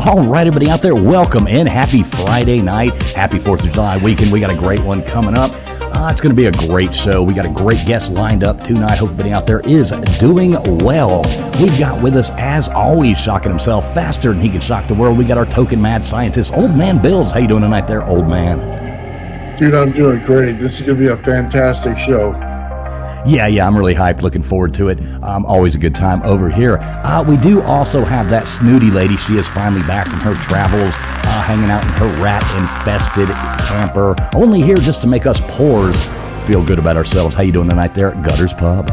All right, everybody out there, welcome in. Happy Friday night. Happy 4th of July weekend. We got a great one coming up. It's going to be a great show. We got a great guest lined up tonight. Hope everybody out there is doing well. We've got with us, as always, shocking himself faster than he can shock the world. We got our token mad scientist, Old Man Bills. How you doing tonight there, old man? Dude, I'm doing great. This is going to be a fantastic show. Yeah, I'm really hyped. Looking forward to it. Always a good time over here. We do also have that snooty lady. She is finally back from her travels, hanging out in her rat-infested camper, only here just to make us poors feel good about ourselves. How you doing tonight there at Gutters Pub?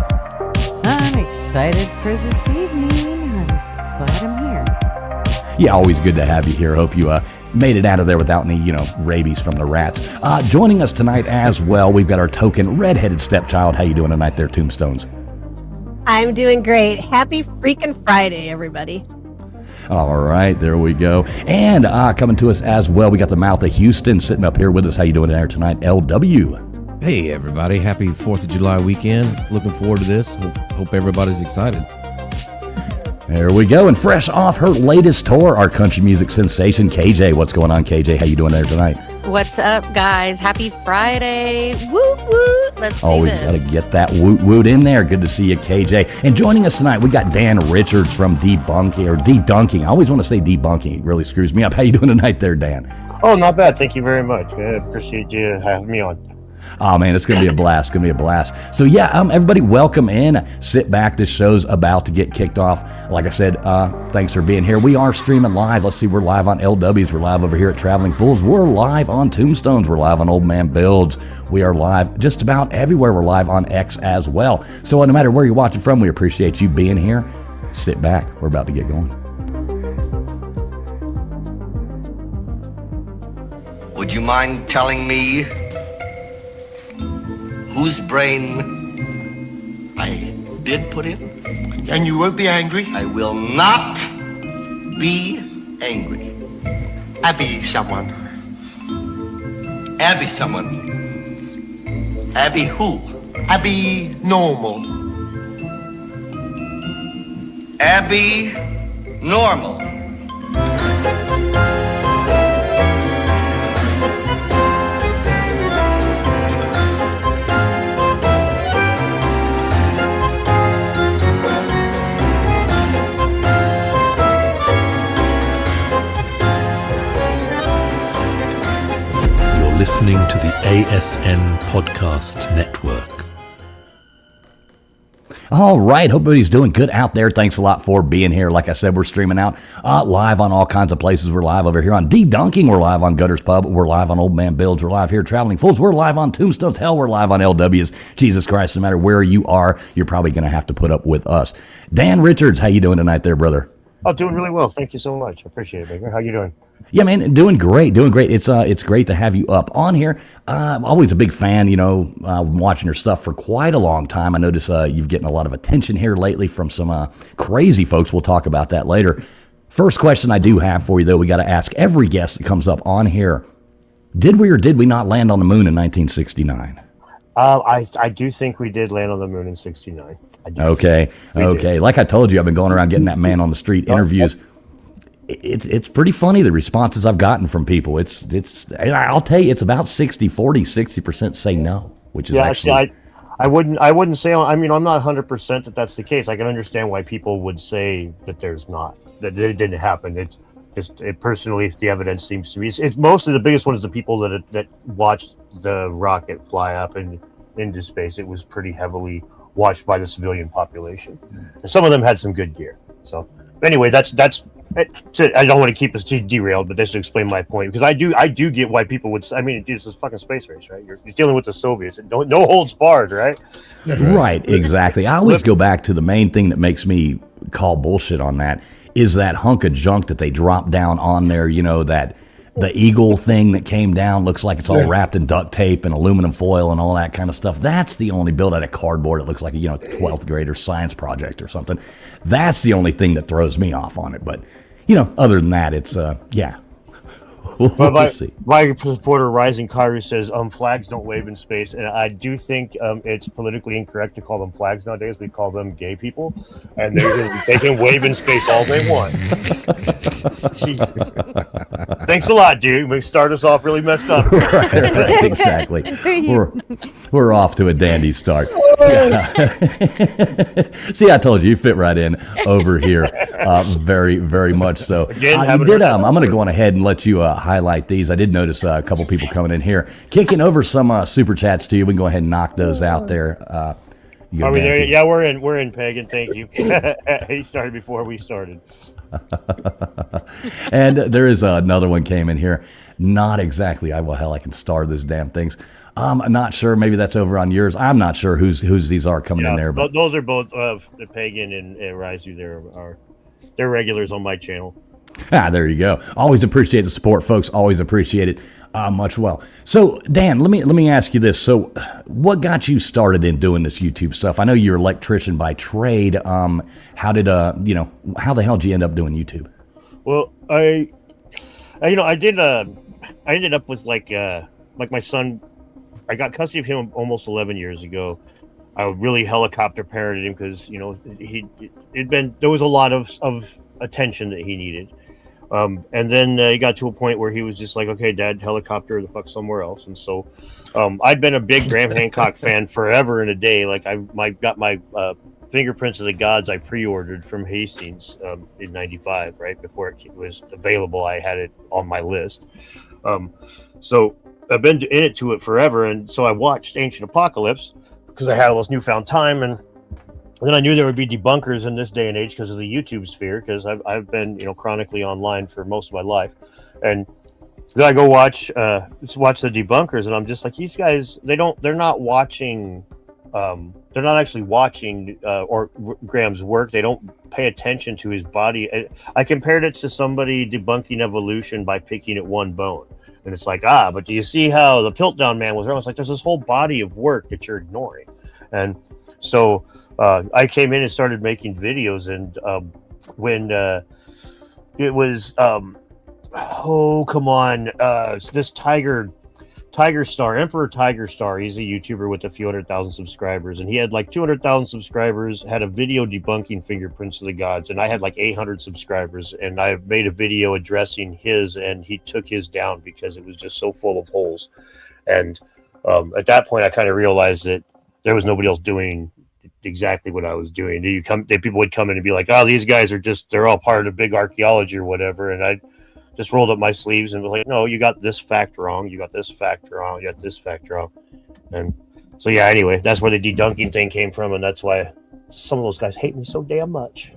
I'm excited for this evening. I'm glad I'm here. Yeah, always good to have you here. Hope you made it out of there without any, rabies from the rats. Joining us tonight as well, we've got our token redheaded stepchild. How you doing tonight there, Tombstones? I'm doing great. Happy freaking Friday, everybody. All right, there we go. And coming to us as well, we got the mouth of Houston sitting up here with us. How you doing there tonight, LW? Hey, everybody. Happy 4th of July weekend. Looking forward to this. Hope everybody's excited. There we go. And fresh off her latest tour, our country music sensation, KJ. What's going on, KJ? How you doing there tonight? What's up, guys? Happy Friday. Woot, woot. Let's do Always this. got to get that woot woot in there. Good to see you, KJ. And joining us tonight, we got Dan Richards from DeDunking. I always want to say Debunking. It really screws me up. How you doing tonight there, Dan? Oh, not bad. Thank you very much. I appreciate you having me on. Oh, man, it's going to be a blast. So, yeah, everybody welcome in. Sit back. This show's about to get kicked off. Like I said, thanks for being here. We are streaming live. Let's see, we're live on LWs. We're live over here at Traveling Fools. We're live on Tombstones. We're live on Old Man Builds. We are live just about everywhere. We're live on X as well. So, no matter where you're watching from, we appreciate you being here. Sit back. We're about to get going. Would you mind telling me whose brain I did put in? And you won't be angry? I will not be angry. Abby someone. Abby someone. Abby who? Abby normal. Abby normal. Listening to the ASN Podcast Network. All right, hope everybody's doing good out there. Thanks a lot for being here. Like I said, we're streaming out live on all kinds of places. We're live over here on DeDunking. We're live on Gutters Pub. We're live on Old Man Builds. We're live here at Traveling Fools. We're live on Tombstones. Hell, we're live on LWs. Jesus Christ, no matter where you are, you're probably going to have to put up with us. Dan Richards, how you doing tonight there, brother? Oh, doing really well. Thank you so much. I appreciate it, Baker. How you doing? Yeah, man, doing great. It's great to have you up on here. I'm always a big fan, watching your stuff for quite a long time. I notice you've getting a lot of attention here lately from some crazy folks. We'll talk about that later. First question I do have for you, though, we got to ask every guest that comes up on here, did we or did we not land on the moon in 1969? I do think we did land on the moon in 69. Okay. Like I told you, I've been going around getting that man on the street interviews. It's pretty funny, the responses I've gotten from people. I'll tell you, it's about 60-40, 60% say no, which is actually I wouldn't say, I'm not 100% that's the case. I can understand why people would say that that it didn't happen. It's just personally, the evidence seems to be, it's mostly the biggest one is the people that watched the rocket fly up into space. It was pretty heavily watched by the civilian population. And some of them had some good gear. So anyway, that's I don't want to keep us too derailed, but just to explain my point, because I do get why people would say, it's this fucking space race, right? You're dealing with the Soviets, and no holds barred, right? Right, exactly. I always go back to the main thing that makes me call bullshit on that is that hunk of junk that they dropped down on there, that the Eagle thing that came down looks like it's all wrapped in duct tape and aluminum foil and all that kind of stuff. That's the only built out of cardboard. It looks like a 12th grader science project or something. That's the only thing that throws me off on it. But other than that, it's We'll see. My supporter Rising Karu says flags don't wave in space, and I do think it's politically incorrect to call them flags nowadays. We call them gay people, and they can wave in space all they want. Jesus. Thanks a lot, dude. We start us off really messed up. Right, exactly. We're off to a dandy start. See, I told you fit right in over here, very, very much so. Again, I'm going to go on ahead and let you highlight these. I did notice a couple people coming in here, kicking over some super chats to you. We can go ahead and knock those out there. Yeah, we're in Pagan. Thank you. He started before we started. And there is another one came in here. Not exactly. I can start this damn things. I'm not sure. Maybe that's over on yours. I'm not sure whose these are coming in there. But those are both the Pagan and Rizu. They're regulars on my channel. There you go. Always appreciate the support, folks. Always appreciate it much well. So, Dan, let me ask you this. So, what got you started in doing this YouTube stuff? I know you're an electrician by trade. How did how the hell did you end up doing YouTube? Well, I ended up with like my son. I got custody of him almost 11 years ago. I really helicopter parented him because there was a lot of attention that he needed. And then he got to a point where he was just like, okay, Dad, helicopter the fuck somewhere else. And so I'd been a big Graham Hancock fan forever and a day. Like I got my Fingerprints of the Gods I pre-ordered from Hastings in '95, right before it was available. I had it on my list. So I've been into it forever. And so I watched Ancient Apocalypse because I had all this newfound time. And then I knew there would be debunkers in this day and age because of the YouTube sphere, because I've been chronically online for most of my life. And then I go watch the debunkers, and I'm just like, these guys, they're not watching, they're not actually watching or Graham's work. They don't pay attention to his body. I compared it to somebody debunking evolution by picking at one bone. And it's like, but do you see how the Piltdown Man was wrong? It's like, there's this whole body of work that you're ignoring. And so I came in and started making videos, and when it was this Tiger Star, Emperor Tiger Star, he's a YouTuber with a few 100,000 subscribers, and he had like 200,000 subscribers, had a video debunking Fingerprints of the Gods, and I had like 800 subscribers, and I made a video addressing his, and he took his down because it was just so full of holes. And at that point I kind of realized that there was nobody else doing exactly what I was doing. People would come in and be like, these guys are they're all part of big archaeology or whatever. And I just rolled up my sleeves and was like, no, you got this fact wrong. You got this fact wrong. You got this fact wrong. And so, yeah, anyway, that's where the DeDunking thing came from. And that's why some of those guys hate me so damn much.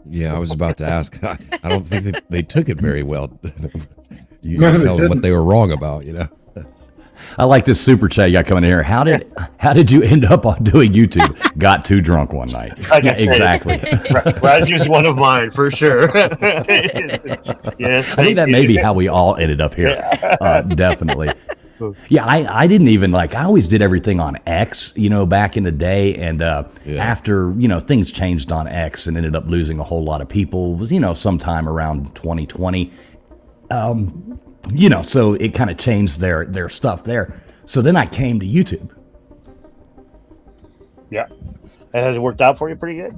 Yeah, I was about to ask. I don't think that they took it very well. You can tell them what they were wrong about, I like this super chat you got coming in here. How did you end up on doing YouTube? Got too drunk one night. Exactly. Razu's one of mine for sure. Yes, I think that may be how we all ended up here. Definitely. Yeah, I didn't even I always did everything on X, back in the day. And after, things changed on X and ended up losing a whole lot of people. It was, sometime around 2020. So it kind of changed their stuff there. So then I came to YouTube. Yeah. And has it worked out for you pretty good?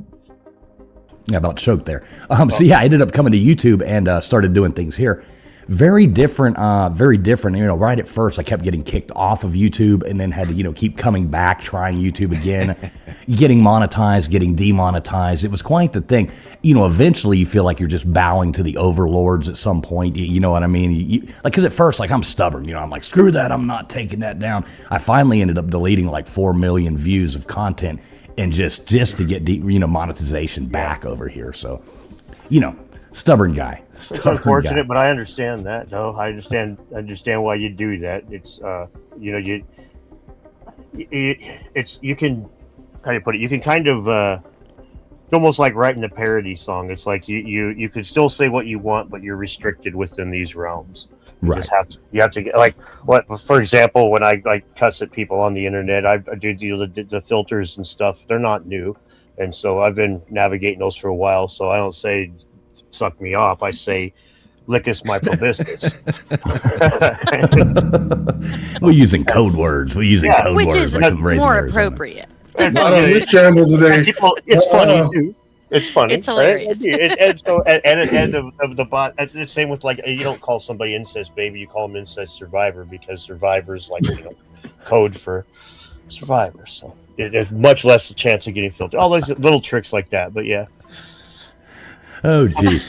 Yeah, about choked there. So yeah, I ended up coming to YouTube and started doing things here. Very different. Right at first I kept getting kicked off of YouTube and then had to, keep coming back, trying YouTube again, getting monetized, getting demonetized. It was quite the thing. Eventually you feel like you're just bowing to the overlords at some point. You know what I mean? Because at first, I'm stubborn. I'm like, screw that. I'm not taking that down. I finally ended up deleting 4 million views of content and just to get monetization back over here. So, stubborn guy. It's unfortunate, but I understand that. No, I understand why you do that. It's you can, how do you put it? You can kind of it's almost like writing a parody song. It's like you could still say what you want, but you're restricted within these realms. You have to get for example, when I cuss at people on the internet, I do the filters and stuff. They're not new, and so I've been navigating those for a while. So I don't say suck me off. I say lickus my proboscis. We're using code words. We're using code Which words. is like some raising more Arizona. appropriate. Not on this channel today. It's funny too. It's funny. It's hilarious. Right? And so, at the end of the bot, it's the same with like you don't call somebody incest baby, you call them incest survivor because survivors like code for survivors. So there's much less chance of getting filtered. All those little tricks like that, but yeah. Oh, geez.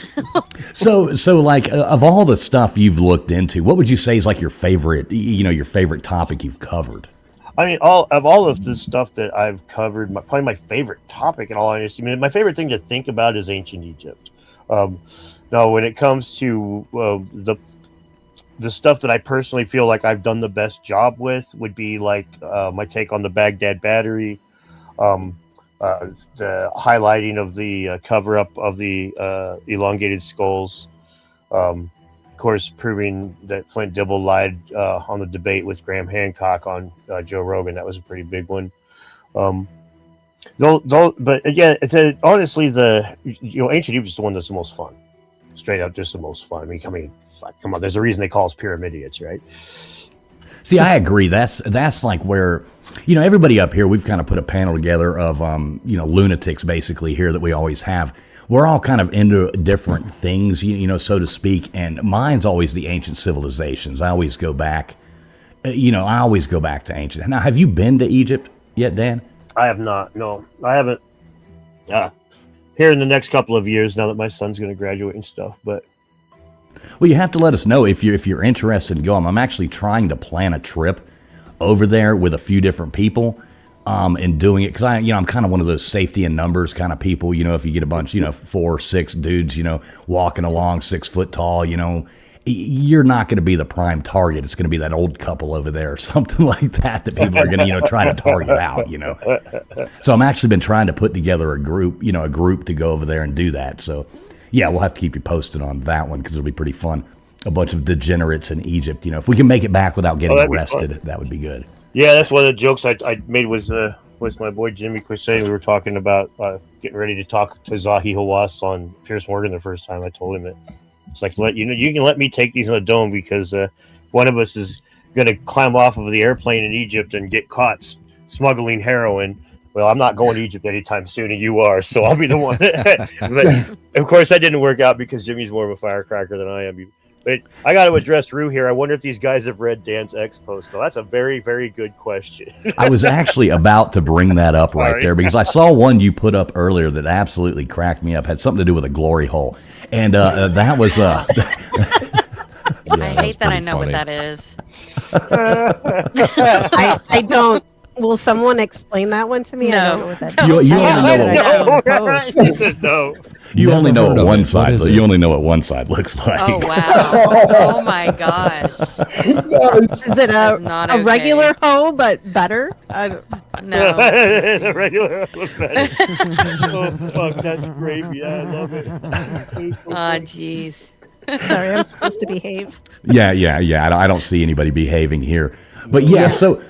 So like of all the stuff you've looked into, what would you say is like your favorite, your favorite topic you've covered? I mean, all of the stuff that I've covered, probably my favorite topic in all honesty, my favorite thing to think about is ancient Egypt. Now, when it comes to the stuff that I personally feel like I've done the best job with would be like my take on the Baghdad Battery, the highlighting of the cover-up of the elongated skulls, of course, proving that Flint Dibble lied on the debate with Graham Hancock on Joe Rogan. That was a pretty big one. But again, honestly, the ancient Egypt is the one that's the most fun. Straight up, just the most fun. I mean, come on. There's a reason they call us pyramidians, right? See, I agree. That's like where, everybody up here, we've kind of put a panel together of, lunatics basically here that we always have. We're all kind of into different things, so to speak. And mine's always the ancient civilizations. I always go back, to ancient. Now, have you been to Egypt yet, Dan? I have not. No, I haven't. Here in the next couple of years, now that my son's going to graduate and stuff, but. Well, you have to let us know if you're interested in going. I'm actually trying to plan a trip over there with a few different people, and doing it because I'm kind of one of those safety in numbers kind of people. If you get a bunch, 4 or 6 dudes, walking along 6 foot tall, you're not going to be the prime target. It's going to be that old couple over there or something like that people are going to, try to target out, So I'm actually been trying to put together a group to go over there and do that. So. Yeah, we'll have to keep you posted on that one because it'll be pretty fun. A bunch of degenerates in Egypt. If we can make it back without getting arrested, that would be good. Yeah, that's one of the jokes I made with my boy Jimmy Crusade. We were talking about getting ready to talk to Zahi Hawass on Piers Morgan the first time. I told him it. It's like, you can let me take these in the dome because one of us is going to climb off of the airplane in Egypt and get caught smuggling heroin. Well, I'm not going to Egypt anytime soon, and you are, so I'll be the one. But, of course, that didn't work out because Jimmy's more of a firecracker than I am. But I got to address Rue here. I wonder if these guys have read Dan's X post. Now, that's a very, very good question. I was actually about to bring that up right there because I saw one you put up earlier that absolutely cracked me up. Had something to do with a glory hole, and that was. I hate that I know what that is. I don't. Will someone explain that one to me? No. I don't know what that You only know what one side. You only know what one side looks like. Oh wow! Oh my gosh! Is it a regular hoe but better? No, a regular hoe but better. Oh fuck, that's great. Yeah, I love it. Oh jeez. Sorry, I'm supposed to behave. Yeah. I don't see anybody behaving here. But yeah, so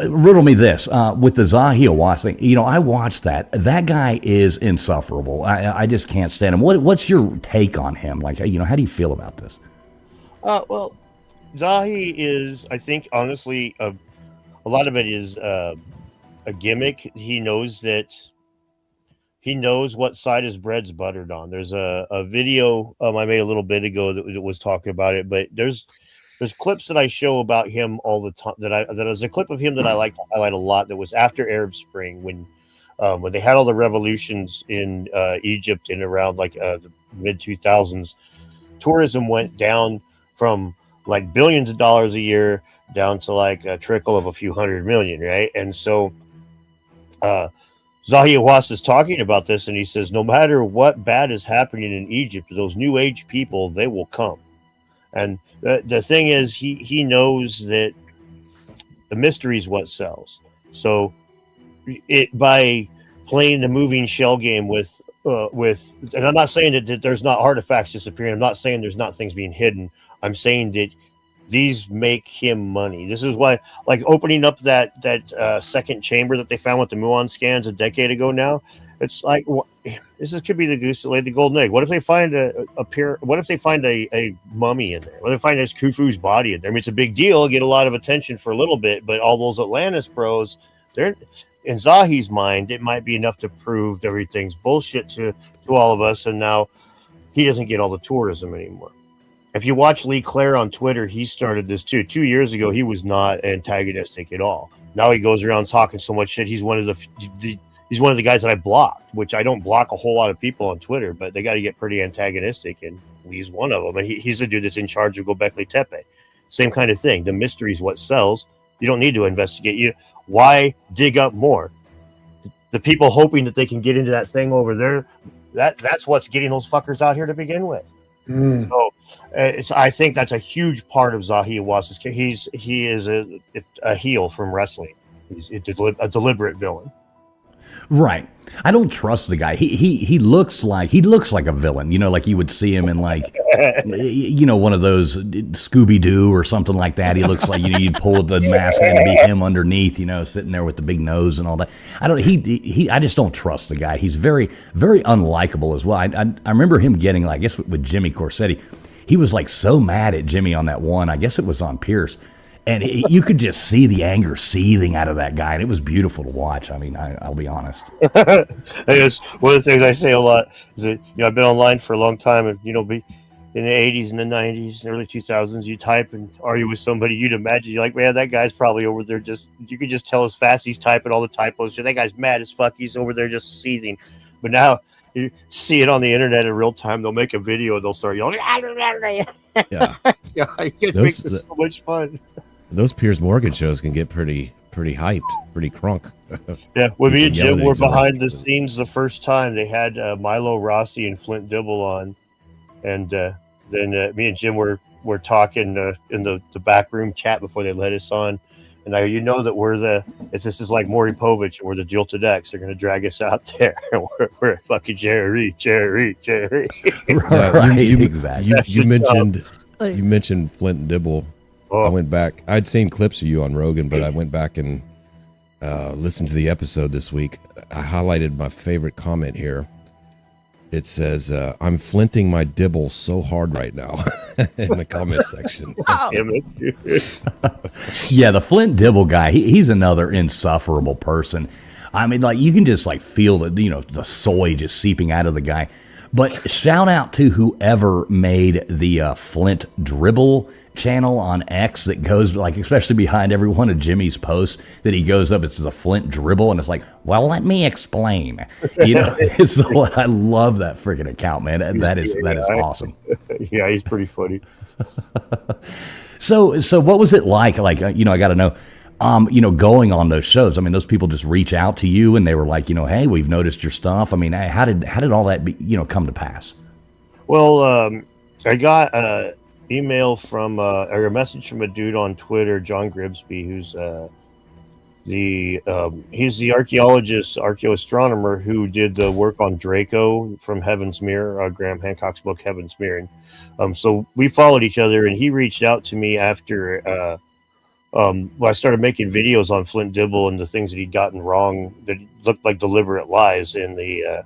riddle me this. With the Zahi Hawass thing, I watched that. That guy is insufferable. I just can't stand him. What's your take on him? Like, how do you feel about this? Well, Zahi is, I think, honestly, a lot of it is a gimmick. He knows what side his bread's buttered on. There's a video I made a little bit ago that was talking about it, but there's clips that I show about him all the time. That was a clip of him that I like to highlight a lot. That was after Arab Spring when they had all the revolutions in Egypt in around like the mid 2000s. Tourism went down from like billions of dollars a year down to like a trickle of a few $100 million, right? And so Zahi Hawass is talking about this, and he says, no matter what bad is happening in Egypt, those new age people, they will come. And the thing is, he knows that the mystery is what sells. So by playing the moving shell game with, and I'm not saying that there's not artifacts disappearing. I'm not saying there's not things being hidden. I'm saying that these make him money. This is why, like opening up that second chamber that they found with the muon scans a decade ago now, It's like could be the goose that laid the golden egg. What if they find What if they find a mummy in there? What if they find this Khufu's body in there? I mean, it's a big deal, get a lot of attention for a little bit, but all those Atlantis bros, they're in Zahi's mind, it might be enough to prove everything's bullshit to all of us, and now he doesn't get all the tourism anymore. If you watch Lee Claire on Twitter, he started this too. 2 years ago, he was not antagonistic at all. Now he goes around talking so much shit. He's one of the guys that I blocked, which I don't block a whole lot of people on Twitter, but they got to get pretty antagonistic, and Lee's one of them. And he's the dude that's in charge of Göbekli Tepe. Same kind of thing. The mystery is what sells. You don't need to investigate. Why dig up more? The people hoping that they can get into that thing over there, that's what's getting those fuckers out here to begin with. So I think that's a huge part of Zahi Hawass's case. He is a heel from wrestling. He's a deliberate villain. Right. I don't trust the guy. He looks like a villain. Like you would see him in like one of those Scooby-Doo or something like that. He looks like you'd pull the mask and it'd be him underneath, sitting there with the big nose and all that. I just don't trust the guy. He's very, very unlikable as well. I remember him getting, I guess with Jimmy Corsetti, he was like so mad at Jimmy on that one. I guess it was on Pierce. And you could just see the anger seething out of that guy, and it was beautiful to watch. I mean, I'll be honest. I guess one of the things I say a lot is that I've been online for a long time, and be in the 80s and the 90s and early 2000s, you type and argue with somebody, you'd imagine you're like, man, that guy's probably over there you could just tell as fast he's typing all the typos. That guy's mad as fuck. He's over there just seething. But now you see it on the internet in real time. They'll make a video and they'll start yelling. Yeah, it makes this so much fun. Those Piers Morgan shows can get pretty hyped, pretty crunk. Yeah, when me and Jim were behind the scenes the first time, they had Milo Rossi and Flint Dibble on, and then me and Jim were talking in the back room chat before they let us on. And now that this is like Maury Povich, and we're the Jilted X. They're gonna drag us out there. we're fucking Jerry. Right, exactly. You mentioned Flint and Dibble. I went back. I'd seen clips of you on Rogan, but I went back and listened to the episode this week. I highlighted my favorite comment here. It says, I'm flinting my dibble so hard right now in the comment section. Yeah, the Flint Dibble guy, he's another insufferable person. I mean, you can just feel the soy just seeping out of the guy. But shout out to whoever made the Flint Dribble channel on X that goes especially behind every one of Jimmy's posts that he goes up, it's the Flint Dribble, and it's like, well, let me explain. I love that freaking account, man. That is awesome. Yeah, he's pretty funny. So what was it like? I got to know. Going on those shows. I mean, those people just reach out to you and they were like, hey, we've noticed your stuff. I mean, how did all that come to pass? Well, I got email from or a message from a dude on Twitter, John Gribsby, who's he's the archaeoastronomer who did the work on Draco from Heaven's Mirror, Graham Hancock's book Heaven's Mirror. And so we followed each other, and he reached out to me after I started making videos on Flint Dibble and the things that he'd gotten wrong that looked like deliberate lies in the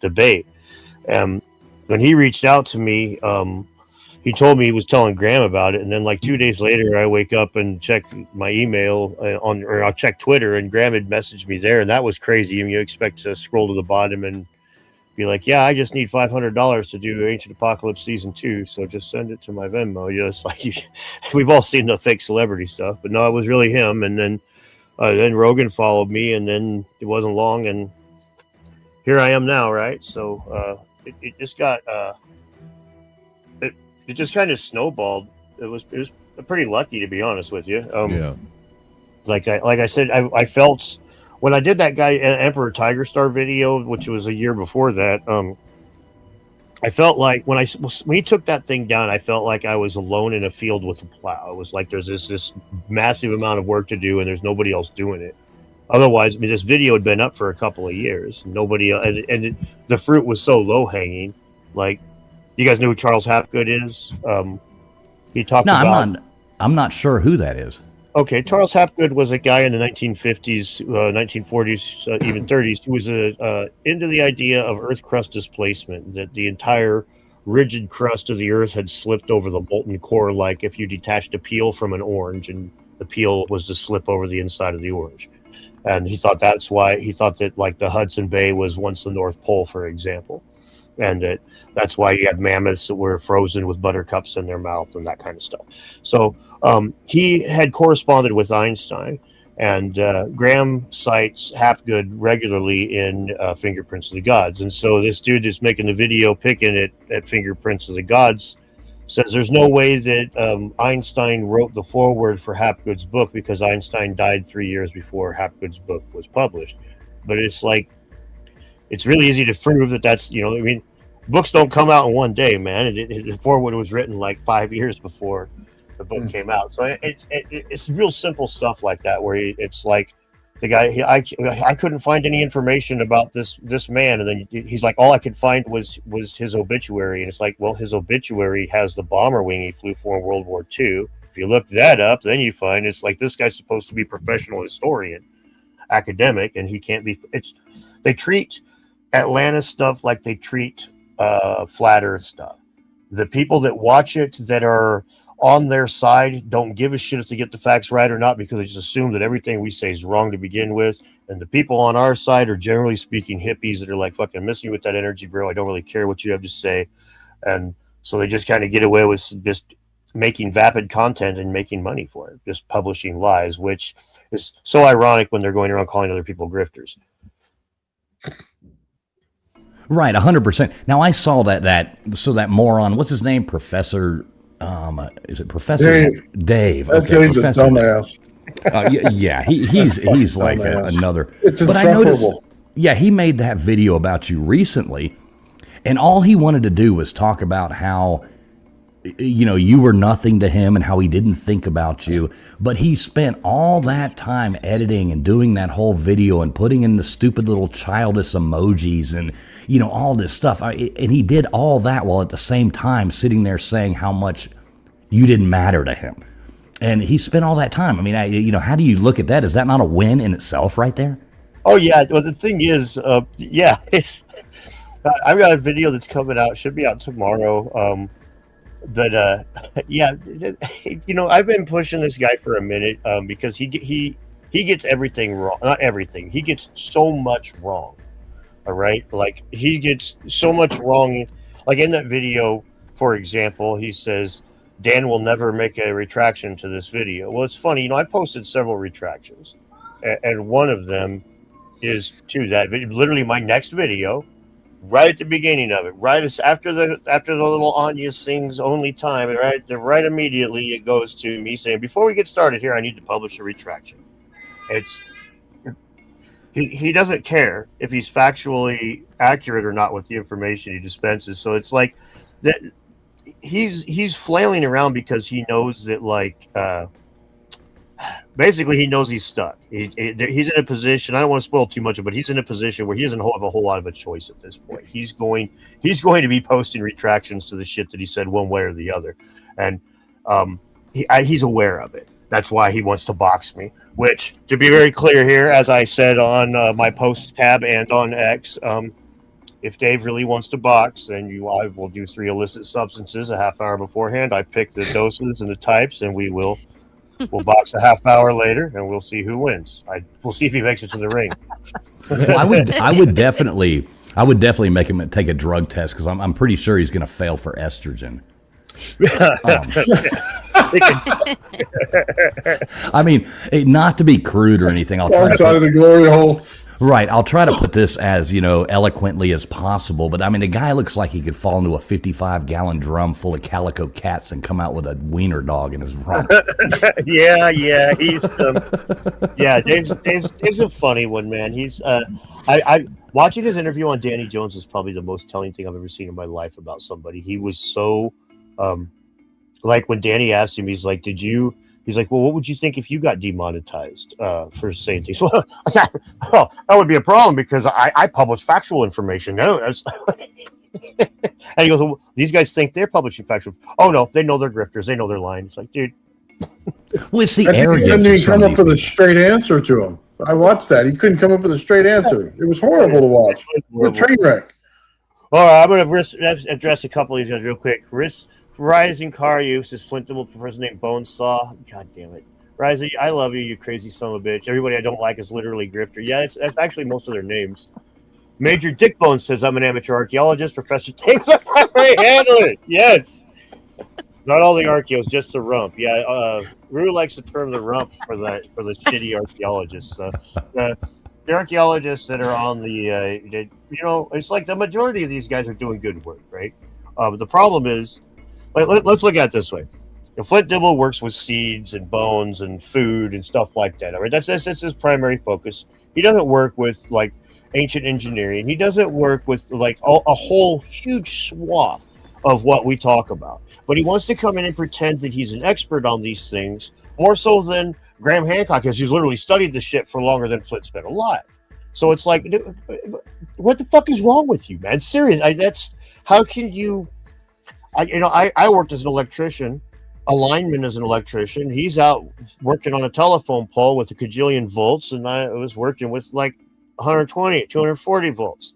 debate. When he reached out to me, he told me he was telling Graham about it, and then 2 days later, I wake up and check my email or I'll check Twitter, and Graham had messaged me there, and that was crazy. I mean, you expect to scroll to the bottom and be like, "Yeah, I just need $500 to do Ancient Apocalypse Season 2, so just send it to my Venmo." We've all seen the fake celebrity stuff, but no, it was really him. And then Rogan followed me, and then it wasn't long, and here I am now, right? So it just got. It just kind of snowballed. It was pretty lucky, to be honest with you. Yeah. Like I said, I felt when I did that guy Emperor Tiger Star video, which was a year before that. I felt like when he took that thing down, I felt like I was alone in a field with a plow. It was like there's this massive amount of work to do, and there's nobody else doing it. Otherwise, I mean, this video had been up for a couple of years. Nobody, and the fruit was so low hanging. Like, you guys know who Charles Hapgood is? He talked about. I'm not sure who that is. Okay, Charles Hapgood was a guy in the 1950s, 1940s, even 30s, who was into the idea of Earth crust displacement, that the entire rigid crust of the Earth had slipped over the molten core, like if you detached a peel from an orange and the peel was to slip over the inside of the orange. And he thought that like the Hudson Bay was once the North Pole, for example. And that's why you had mammoths that were frozen with buttercups in their mouth and that kind of stuff. So he had corresponded with Einstein, and Graham cites Hapgood regularly in Fingerprints of the Gods. And so this dude is making the video picking at Fingerprints of the Gods says there's no way that Einstein wrote the foreword for Hapgood's book because Einstein died 3 years before Hapgood's book was published. But it's like, it's really easy to prove that that's, I mean, books don't come out in one day, man. The foreword was written like 5 years before the book came out. So it's real simple stuff like that, where it's like the guy, I couldn't find any information about this man. And then he's like, all I could find was his obituary. And it's like, well, his obituary has the bomber wing he flew for in World War II. If you look that up, then you find it's like, this guy's supposed to be a professional historian, academic, and he can't be. They treat Atlantis stuff like they treat flat earth stuff. The people that watch it that are on their side don't give a shit if they get the facts right or not, because they just assume that everything we say is wrong to begin with. And the people on our side are generally speaking hippies that are like, fucking miss me with that energy, bro. I don't really care what you have to say. And so they just kind of get away with just making vapid content and making money for it, just publishing lies, which is so ironic when they're going around calling other people grifters. Right, 100%. Now I saw that moron, what's his name, Professor? Is it Professor Dave? Okay, he's a dumbass. Yeah, he's like another. It's but insufferable. I noticed, yeah, he made that video about you recently, and all he wanted to do was talk about how, you were nothing to him and how he didn't think about you. But he spent all that time editing and doing that whole video and putting in the stupid little childish emojis and, all this stuff. And he did all that while at the same time sitting there saying how much you didn't matter to him. And he spent all that time. I mean, how do you look at that? Is that not a win in itself right there? Oh, yeah. Well, the thing is, it's I've got a video that's coming out, should be out tomorrow. I've been pushing this guy for a minute because he gets everything wrong. Not everything. He gets so much wrong. All right. Like, he gets so much wrong. Like in that video, for example, he says, Dan will never make a retraction to this video. Well, it's funny. I posted several retractions, and one of them is to that video. Literally my next video, right at the beginning of it, right after the little Anya sings "Only Time," and right immediately it goes to me saying, "Before we get started here, I need to publish a retraction." He doesn't care if he's factually accurate or not with the information he dispenses. So it's like that he's flailing around because he knows that basically he knows he's stuck. He's in a position. I don't want to spoil too much, but he's in a position where he doesn't have a whole lot of a choice at this point. He's going to be posting retractions to the shit that he said one way or the other, and he's aware of it. That's why he wants to box me. Which, to be very clear here, as I said on my posts tab and on X, if Dave really wants to box, then I will do 3 illicit substances a half hour beforehand. I pick the doses and the types, and we'll box a half hour later, and we'll see who wins. We'll see if he makes it to the ring. Well, I would definitely make him take a drug test because I'm pretty sure he's going to fail for estrogen. I mean, not to be crude or anything. I'll try outside of the glory hole. Right. I'll try to put this as, eloquently as possible. But I mean, the guy looks like he could fall into a 55-gallon drum full of calico cats and come out with a wiener dog in his rump. Yeah. He's Dave's a funny one, man. He's I watching his interview on Danny Jones is probably the most telling thing I've ever seen in my life about somebody. He was so like when Danny asked him, he's like, well, what would you think if you got demonetized for saying things? Well, that would be a problem because I publish factual information. No, and he goes, well, these guys think they're publishing factual. Oh no, they know they're grifters. They know they're lying. It's like, dude, Well, it's the I think he arrogance. couldn't of even some come of up these with a straight answer to him. I watched that. He couldn't come up with a straight answer. It was horrible to watch. The train wreck. All right, I'm going to address a couple of these guys real quick. Rising car use is Flint Dibble person named Bonesaw. God damn it. Rising, I love you, you crazy son of a bitch. Everybody I don't like is literally Grifter. Yeah, that's actually most of their names. Major Dickbone says, I'm an amateur archaeologist. Professor takes my primary handler. Yes. Not all the archaeos, just the rump. Yeah, Rue likes the term the rump for the shitty archaeologists. The archaeologists that are on the, it's like the majority of these guys are doing good work, right? The problem is, let's look at it this way. Flint Dibble works with seeds and bones and food and stuff like that. All right, that's his primary focus. He doesn't work with like ancient engineering. He doesn't work with like a whole huge swath of what we talk about. But he wants to come in and pretend that he's an expert on these things, more so than Graham Hancock, because he's literally studied the shit for longer than Flint's been alive. So it's like, what the fuck is wrong with you, man? Serious. How can you? I worked as an electrician, a lineman as an electrician. He's out working on a telephone pole with a cajillion volts, and I was working with like 120, 240 volts.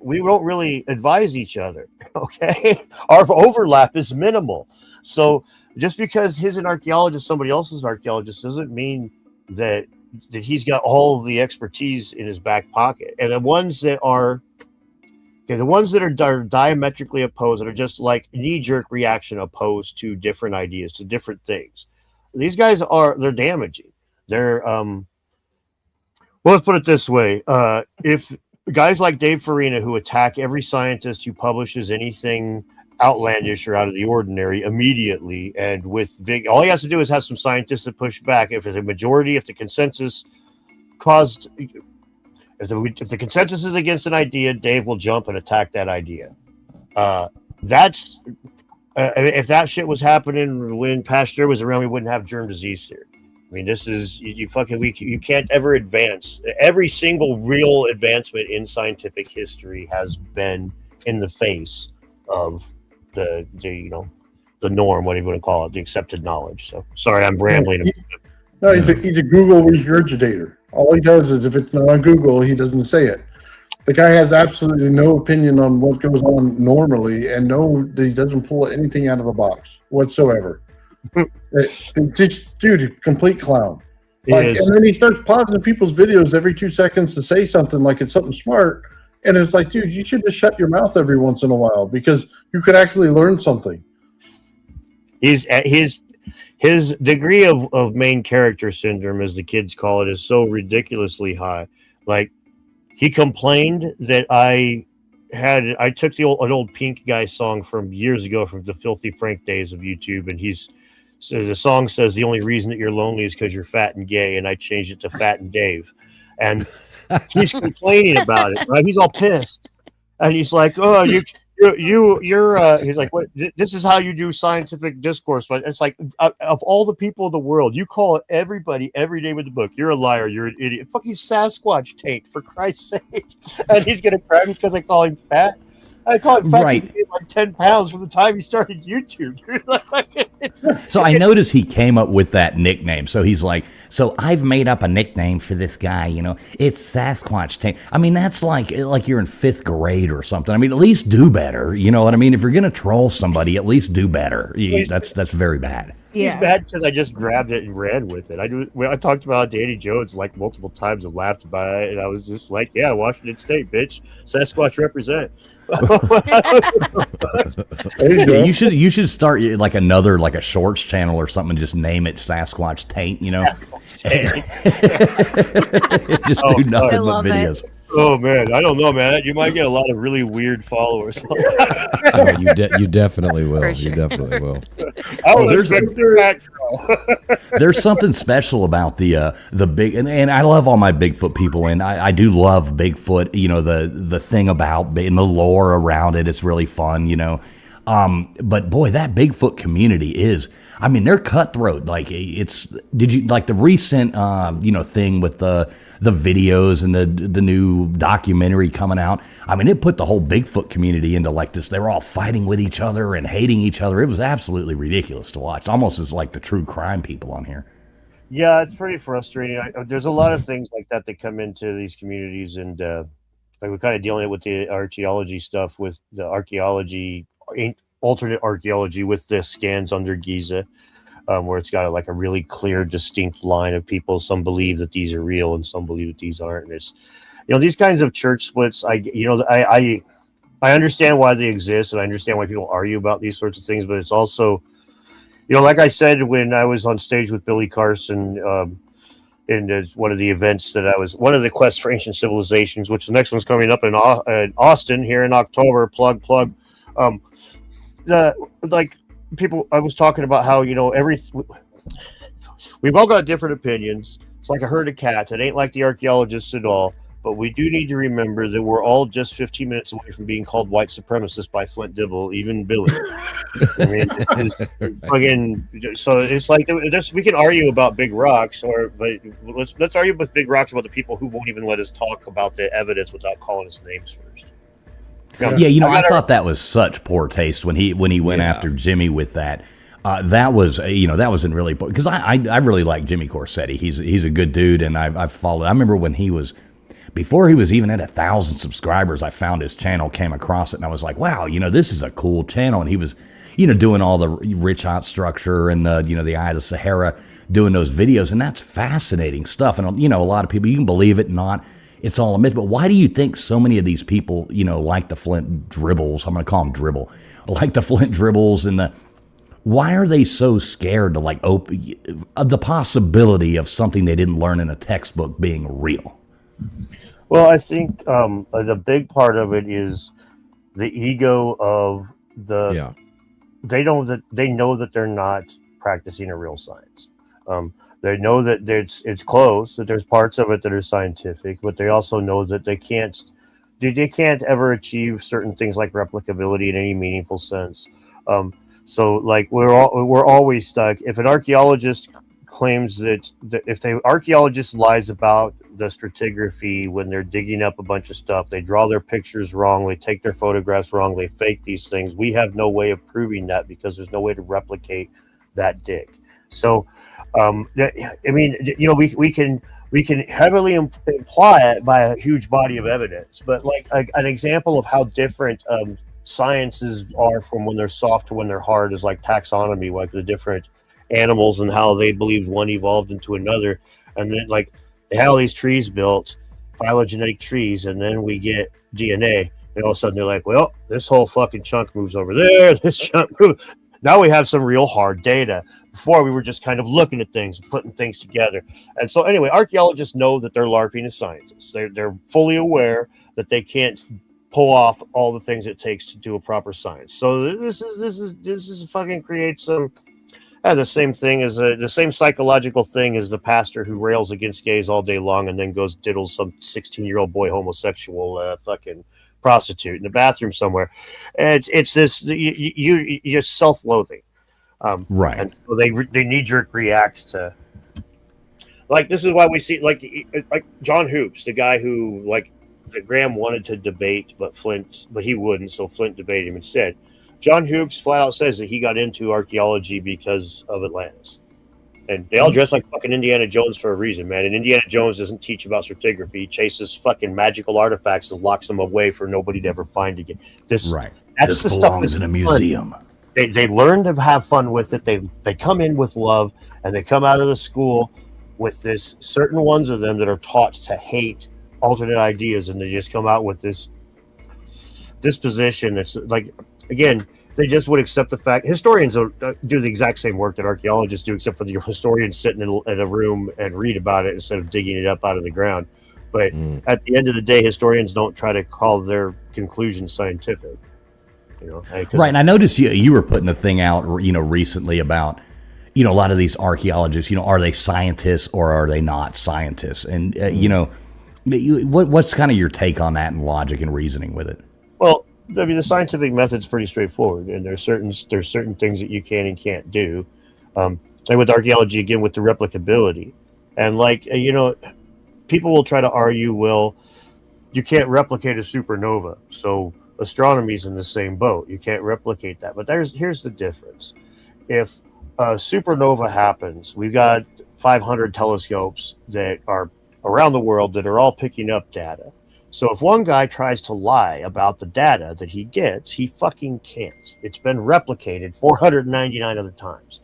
We don't really advise each other. Okay, our overlap is minimal. So just because he's an archaeologist, somebody else is an archaeologist, doesn't mean that he's got all of the expertise in his back pocket. And the ones that are diametrically opposed, that are just like knee-jerk reaction opposed to different ideas, to different things, these guys they're damaging. They're well, let's put it this way. If guys like Dave Farina, who attack every scientist who publishes anything outlandish or out of the ordinary immediately, and all he has to do is have some scientists to push back. If it's a majority, if the consensus if the consensus is against an idea, Dave will jump and attack that idea. If that shit was happening when Pasteur was around, we wouldn't have germ disease here. I mean, this is you can't ever advance. Every single real advancement in scientific history has been in the face of the norm, what do you want to call it, the accepted knowledge. So sorry, I'm rambling. No, he's a Google regurgitator. All he does is if it's not on Google, he doesn't say it. The guy has absolutely no opinion on what goes on normally, and he doesn't pull anything out of the box whatsoever. Dude, complete clown. And then he starts pausing people's videos every 2 seconds to say something like it's something smart. And it's like, dude, you should just shut your mouth every once in a while because you could actually learn something. His degree of main character syndrome, as the kids call it, is so ridiculously high. Like, he complained that I took an old Pink Guy song from years ago from the Filthy Frank days of YouTube, and so the song says the only reason that you're lonely is because you're fat and gay, and I changed it to Fat and Dave. And he's complaining about it, right? He's all pissed. And he's like, oh, you're he's like, what? This is how you do scientific discourse. But it's like, of all the people in the world, you call everybody every day with the book, you're a liar, you're an idiot. Fucking Sasquatch taint, for Christ's sake. And he's going to cry because I call him fat. I call him fat because he gained like 10 pounds from the time he started YouTube. So I noticed he came up with that nickname. So he's like, so I've made up a nickname for this guy, it's Sasquatch Tank. I mean, that's like you're in 5th grade or something. I mean, at least do better. You know what I mean? If you're going to troll somebody, at least do better. That's very bad. He's bad because I just grabbed it and ran with it. I talked about Danny Jones like multiple times and laughed about it, and I was just like, yeah, Washington State, bitch. Sasquatch represent. You should start like a shorts channel or something and just name it Sasquatch Taint, Just do nothing but videos. Oh man, I don't know, man. You might get a lot of really weird followers. You definitely will. Sure. You definitely will. There's something special about the big, and I love all my Bigfoot people, and I do love Bigfoot. The thing about and the lore around it. It's really fun. But boy, that Bigfoot community is. I mean, they're cutthroat. Like did you like the recent thing with the the videos and the new documentary coming out. I mean, it put the whole Bigfoot community into like this. They were all fighting with each other and hating each other. It was absolutely ridiculous to watch. Almost as like the true crime people on here. Yeah, it's pretty frustrating. There's a lot of things like that come into these communities, and like we're kind of dealing with the archaeology stuff, with the archaeology, alternate archaeology with the scans under Giza, where it's got like a really clear, distinct line of people. Some believe that these are real, and some believe that these aren't. And it's, these kinds of church splits. I understand why they exist, and I understand why people argue about these sorts of things. But it's also, like I said when I was on stage with Billy Carson in one of the events that I was, one of the quests for ancient civilizations, which the next one's coming up in Austin here in October. Plug. Like people, I was talking about how we've all got different opinions. It's like a herd of cats. It ain't like the archaeologists at all. But we do need to remember that we're all just 15 minutes away from being called white supremacists by Flint Dibble, even Billy. I mean, so it's like we can argue about big rocks, but let's argue with big rocks about the people who won't even let us talk about the evidence without calling us names first. I thought that was such poor taste when he went after Jimmy with that. That wasn't really, because I really like Jimmy Corsetti. He's a good dude, and I've followed. I remember when before he was even at 1,000 subscribers, I found his channel, came across it, and I was like, wow, this is a cool channel. And he was, doing all the rich hot structure and the Eye of the Sahara, doing those videos, and that's fascinating stuff. And a lot of people, you can believe it, not. It's all a myth. But why do you think so many of these people, like the Flint Dribbles, I'm going to call them Dribble, like the Flint Dribbles and why are they so scared to the possibility of something they didn't learn in a textbook being real? Well, I think the big part of it is the ego of they know that they're not practicing a real science. They know that it's close, that there's parts of it that are scientific, but they also know that they can't ever achieve certain things like replicability in any meaningful sense. So like we're always stuck. If an archaeologist claims that if the archaeologist lies about the stratigraphy when they're digging up a bunch of stuff, they draw their pictures wrong, they take their photographs wrong, they fake these things, we have no way of proving that because there's no way to replicate that dig. So we can heavily imply it by a huge body of evidence, but like an example of how different sciences are from when they're soft to when they're hard is like taxonomy, like the different animals and how they believed one evolved into another. And then like they had all these trees built, phylogenetic trees, and then we get DNA, and all of a sudden they're like, well, this whole fucking chunk moves over there, this chunk moves. Now we have some real hard data. Before we were just kind of looking at things and putting things together. And so anyway, archaeologists know that they're LARPing as scientists. They're fully aware that they can't pull off all the things it takes to do a proper science. So this is fucking creates some the same thing as the same psychological thing as the pastor who rails against gays all day long and then goes diddles some 16-year-old boy homosexual fucking prostitute in the bathroom somewhere. It's this you're self-loathing, right? And so they knee-jerk react to, like, this is why we see like John Hoops, the guy who like that Graham wanted to debate, but he wouldn't, so Flint debated him instead. John Hoops flat out says that he got into archaeology because of Atlantis. And they all dress like fucking Indiana Jones for a reason, man. And Indiana Jones doesn't teach about stratigraphy. He chases fucking magical artifacts and locks them away for nobody to ever find again. That's the stuff that's in a museum. They learn to have fun with it. They come in with love, and they come out of the school with this certain ones of them that are taught to hate alternate ideas, and they just come out with this disposition that's like, again, they just would accept the fact. Historians do the exact same work that archaeologists do, except for the historians sitting in a room and read about it instead of digging it up out of the ground. But at the end of the day, historians don't try to call their conclusions scientific. Right. And I noticed you were putting a thing out, recently about, a lot of these archaeologists, are they scientists or are they not scientists? And, what's kind of your take on that and logic and reasoning with it? Well, I mean, the scientific method's pretty straightforward, and there's certain things that you can and can't do. And with archaeology, again, with the replicability, and like people will try to argue, well, you can't replicate a supernova, so astronomy's in the same boat. You can't replicate that. But here's the difference. If a supernova happens, we've got 500 telescopes that are around the world that are all picking up data. So if one guy tries to lie about the data that he gets, he fucking can't. It's been replicated 499 other times.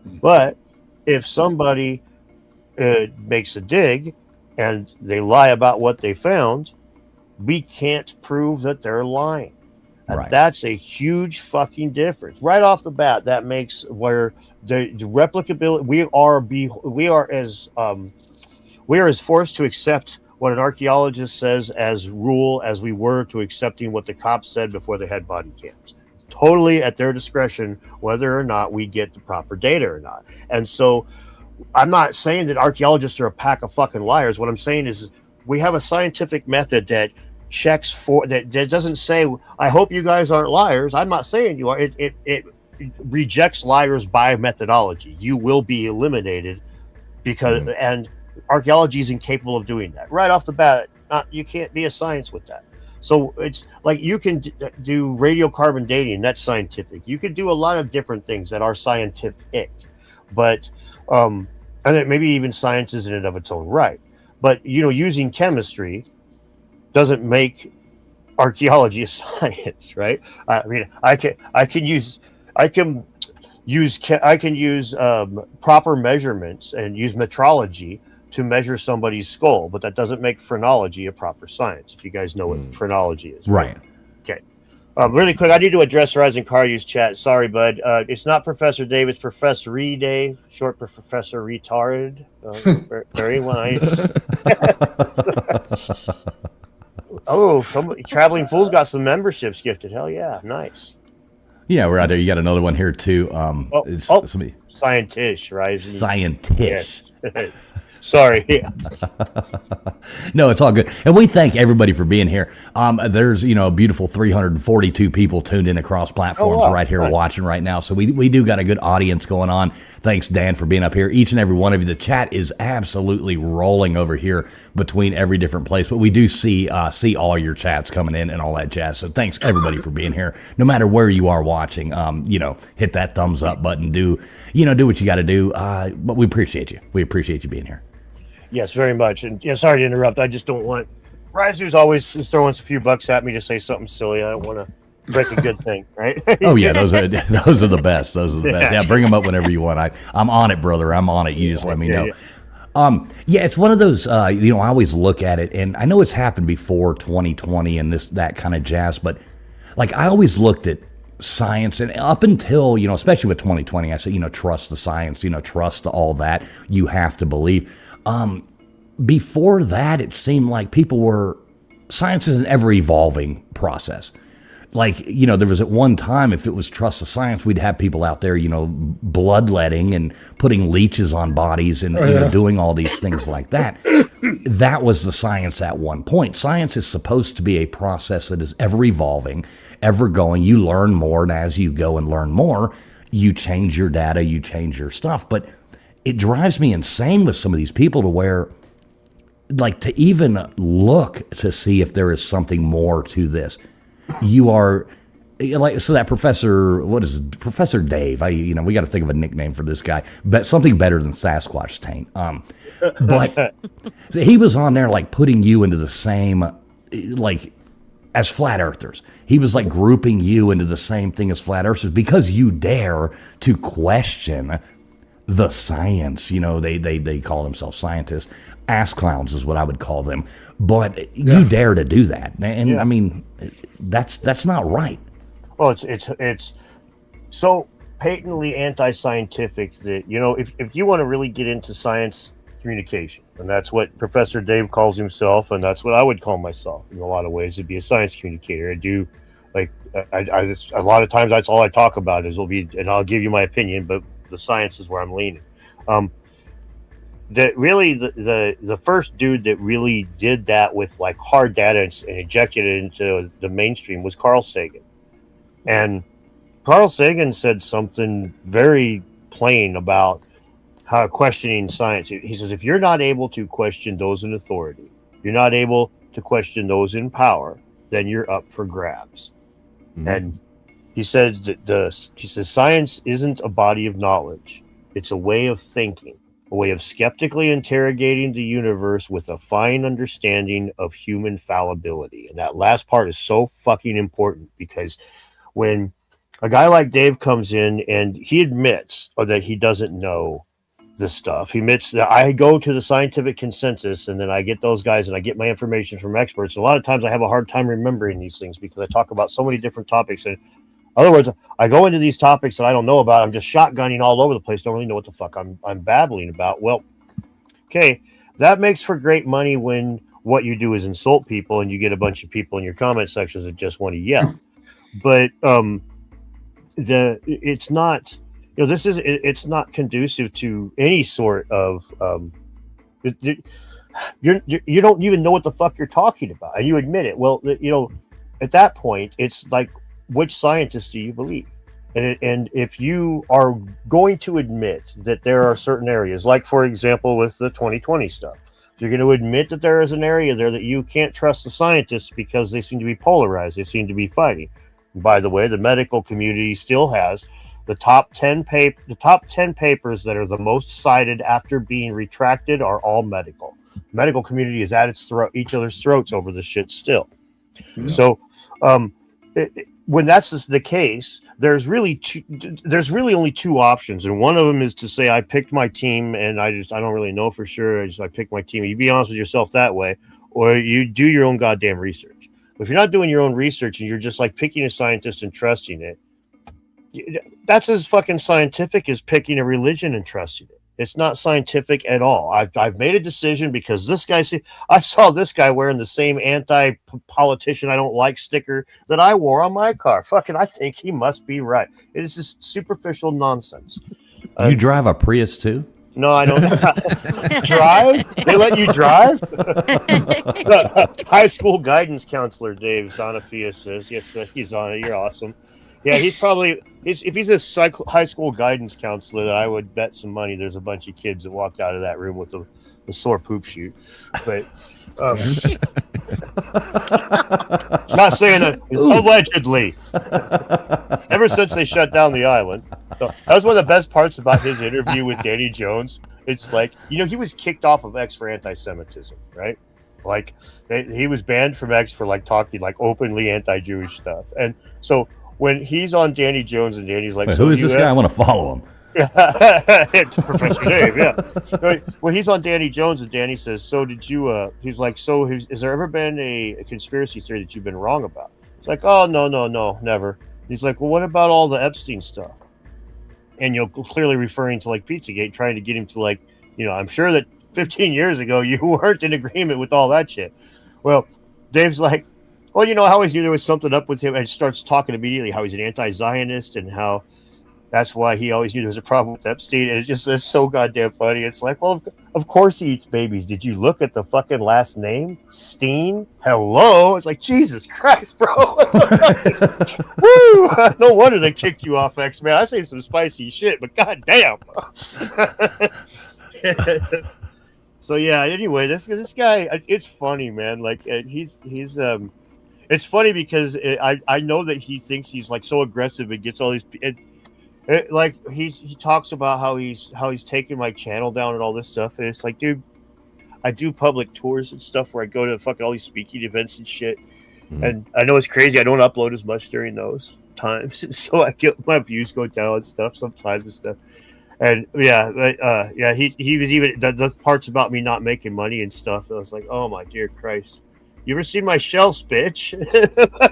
But if somebody makes a dig and they lie about what they found, we can't prove that they're lying. And Right. that's a huge fucking difference. Right off the bat, that makes where the replicability, we are as forced to accept what an archaeologist says as rule as we were to accepting what the cops said before they had body cams. Totally at their discretion whether or not we get the proper data or not. And so I'm not saying that archaeologists are a pack of fucking liars. What I'm saying is we have a scientific method that checks for that doesn't say, I hope you guys aren't liars. I'm not saying you are. It rejects liars by methodology. You will be eliminated because and archaeology is incapable of doing that. Right off the bat, you can't be a science with that. So it's like you can do radiocarbon dating. That's scientific. You can do a lot of different things that are scientific, but and then maybe even science is in and of its own right. But using chemistry doesn't make archaeology a science, right? I mean, I can use proper measurements and use metrology to measure somebody's skull, but that doesn't make phrenology a proper science. If you guys know what phrenology is, Right. Okay. Really quick, I need to address Rising Car Use chat. Sorry, bud. It's not Professor Dave, it's Professor Dave, short for Professor Retarded. Very nice. Oh, somebody Traveling Fool's got some memberships gifted. Hell yeah, nice. Yeah, we're out there. You got another one here too. Somebody Scientish, Rising. Scientish. Yeah. Sorry. Yeah. No, it's all good. And we thank everybody for being here. There's, a beautiful 342 people tuned in across platforms right here watching right now. So we do got a good audience going on. Thanks, Dan, for being up here. Each and every one of you. The chat is absolutely rolling over here between every different place. But we do see all your chats coming in and all that jazz. So thanks, everybody, for being here. No matter where you are watching, hit that thumbs up button. Do what you got to do. But we appreciate you. We appreciate you being here. Yes, very much. And sorry to interrupt. I just don't want Riser's always throwing a few bucks at me to say something silly. I don't want to break a good thing, right? Oh yeah, those are the best. Those are the best. Yeah, bring them up whenever you want. I'm on it, brother. I'm on it. You just let me know. It's one of those. I always look at it, and I know it's happened before 2020 and that kind of jazz. But like I always looked at science, and up until especially with 2020, I said trust the science. Trust all that. You have to believe. Before that, it seemed like science is an ever-evolving process. Like, there was at one time, if it was trust the science, we'd have people out there, bloodletting and putting leeches on bodies and doing all these things like that. That was the science at one point. Science is supposed to be a process that is ever-evolving, ever-going. You learn more, and as you go and learn more, you change your data, you change your stuff. But it drives me insane with some of these people to where, like, to even look to see if there is something more to this. You are like, so that Professor Dave, we got to think of a nickname for this guy, but something better than Sasquatch taint. But so he was on there like putting you into the same, like, as flat earthers. He was like grouping you into the same thing as flat earthers because you dare to question the science. They call themselves scientists. Ass clowns is what I would call them. But you dare to do that, and I mean, that's not right. Well, it's so patently anti-scientific that if you want to really get into science communication, and that's what Professor Dave calls himself, and that's what I would call myself in a lot of ways, to be a science communicator. I do a lot of times that's all I talk about and I'll give you my opinion, but the science is where I'm leaning. That really the first dude that really did that with like hard data and injected it into the mainstream was Carl Sagan. And Carl Sagan said something very plain about questioning science. He says, if you're not able to question those in authority, you're not able to question those in power, then you're up for grabs. Mm-hmm. And he says that science isn't a body of knowledge. It's a way of thinking, a way of skeptically interrogating the universe with a fine understanding of human fallibility. And that last part is so fucking important, because when a guy like Dave comes in and he admits that he doesn't know this stuff, he admits that I go to the scientific consensus and then I get those guys and I get my information from experts. A lot of times I have a hard time remembering these things because I talk about so many different topics. And in other words, I go into these topics that I don't know about. I'm just shotgunning all over the place. Don't really know what the fuck I'm babbling about. Well, okay, that makes for great money when what you do is insult people and you get a bunch of people in your comment sections that just want to yell. But it's not, it's not conducive to any sort of you don't even know what the fuck you're talking about, and you admit it. Well, at that point, it's like, which scientist do you believe? And if you are going to admit that there are certain areas, like for example with the 2020 stuff, if you're going to admit that there is an area there that you can't trust the scientists because they seem to be polarized, they seem to be fighting. And by the way, the medical community still has the top 10 papers that are the most cited after being retracted are all medical. Medical community is at each other's throats over this shit still. Yeah. So, when that's the case, there's really only two options, and one of them is to say I picked my team, and I don't really know for sure. I picked my team. You be honest with yourself that way, or you do your own goddamn research. But if you're not doing your own research and you're just like picking a scientist and trusting it, that's as fucking scientific as picking a religion and trusting it. It's not scientific at all. I've made a decision because this guy. I saw this guy wearing the same anti-politician I don't like sticker that I wore on my car. Fucking, I think he must be right. It is just superficial nonsense. You drive a Prius too? No, I don't. Drive? They let you drive? High school guidance counselor Dave Zanafia says, yes, he's on it. You're awesome. Yeah, if he's a high school guidance counselor, I would bet some money there's a bunch of kids that walked out of that room with a sore poop chute. But not saying that, allegedly. Ever since they shut down the island. So that was one of the best parts about his interview with Danny Jones. It's like, he was kicked off of X for anti-Semitism, right? Like, he was banned from X for like talking like openly anti-Jewish stuff. And so when he's on Danny Jones and Danny's like, wait, who is this guy? I want to follow him. Professor Dave, yeah. Well, he's on Danny Jones and Danny says, so did you, he's like, so has there ever been a conspiracy theory that you've been wrong about? It's like, oh, no, never. He's like, well, what about all the Epstein stuff? And clearly referring to like Pizzagate, trying to get him to like, I'm sure that 15 years ago you weren't in agreement with all that shit. Well, Dave's like, well, I always knew there was something up with him, and starts talking immediately how he's an anti-Zionist and how that's why he always knew there was a problem with Epstein. And it's so goddamn funny. It's like, well, of course he eats babies. Did you look at the fucking last name? Steen? Hello? It's like, Jesus Christ, bro. Woo! No wonder they kicked you off X, man. I say some spicy shit, but goddamn. So yeah, anyway, this guy, it's funny, man. Like he's it's funny because I know that he thinks he's like so aggressive and gets all these. Like he talks about how he's taking my channel down and all this stuff, and it's like, dude, I do public tours and stuff where I go to fucking all these speaking events and shit. And I know it's crazy. I don't upload as much during those times, so I get my views go down and stuff sometimes and stuff. And he was even the parts about me not making money and stuff. I was like, oh my dear Christ. You ever seen my shelves, bitch?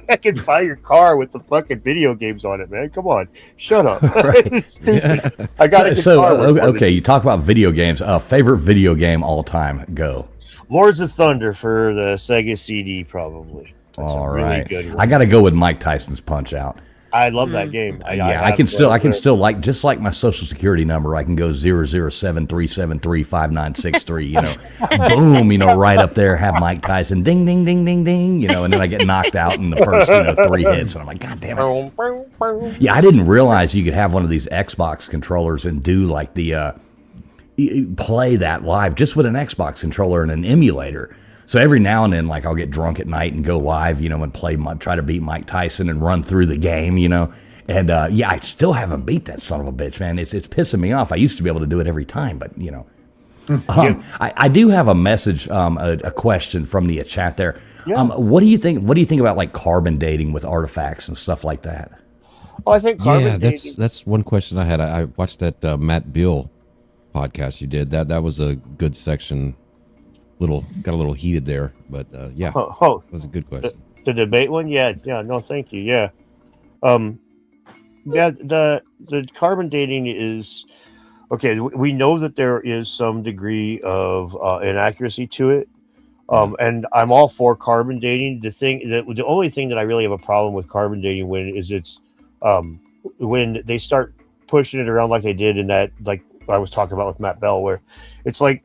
I can buy your car with the fucking video games on it, man. Come on, shut up. Right. Yeah. I got it. Okay. You talk about video games. Favorite video game all time? Go. Lords of Thunder for the Sega CD, probably. That's all really right. Good one. I got to go with Mike Tyson's Punch Out. I love that game. I can still like, just like my social security number, I can go 007-373-5963, boom, right up there, have Mike Tyson, ding, ding, ding, ding, ding, and then I get knocked out in the first, 3 hits, and I'm like, God damn it. Yeah, I didn't realize you could have one of these Xbox controllers and do like the, play that live just with an Xbox controller and an emulator. So every now and then, like, I'll get drunk at night and go live, and try to beat Mike Tyson and run through the game, And I still haven't beat that son of a bitch, man. It's pissing me off. I used to be able to do it every time, but I do have a message, a question from the chat there. Yeah. What do you think? What do you think about like carbon dating with artifacts and stuff like that? Oh, I think carbon dating. That's one question I had. I watched that Matt Bill podcast you did. That was a good section. Got a little heated there, but that's a good question. The debate one, no, thank you, yeah. The carbon dating is okay. We know that there is some degree of inaccuracy to it, and I'm all for carbon dating. The only thing that I really have a problem with carbon dating when they start pushing it around like they did in that, like I was talking about with Matt Bell, where it's like,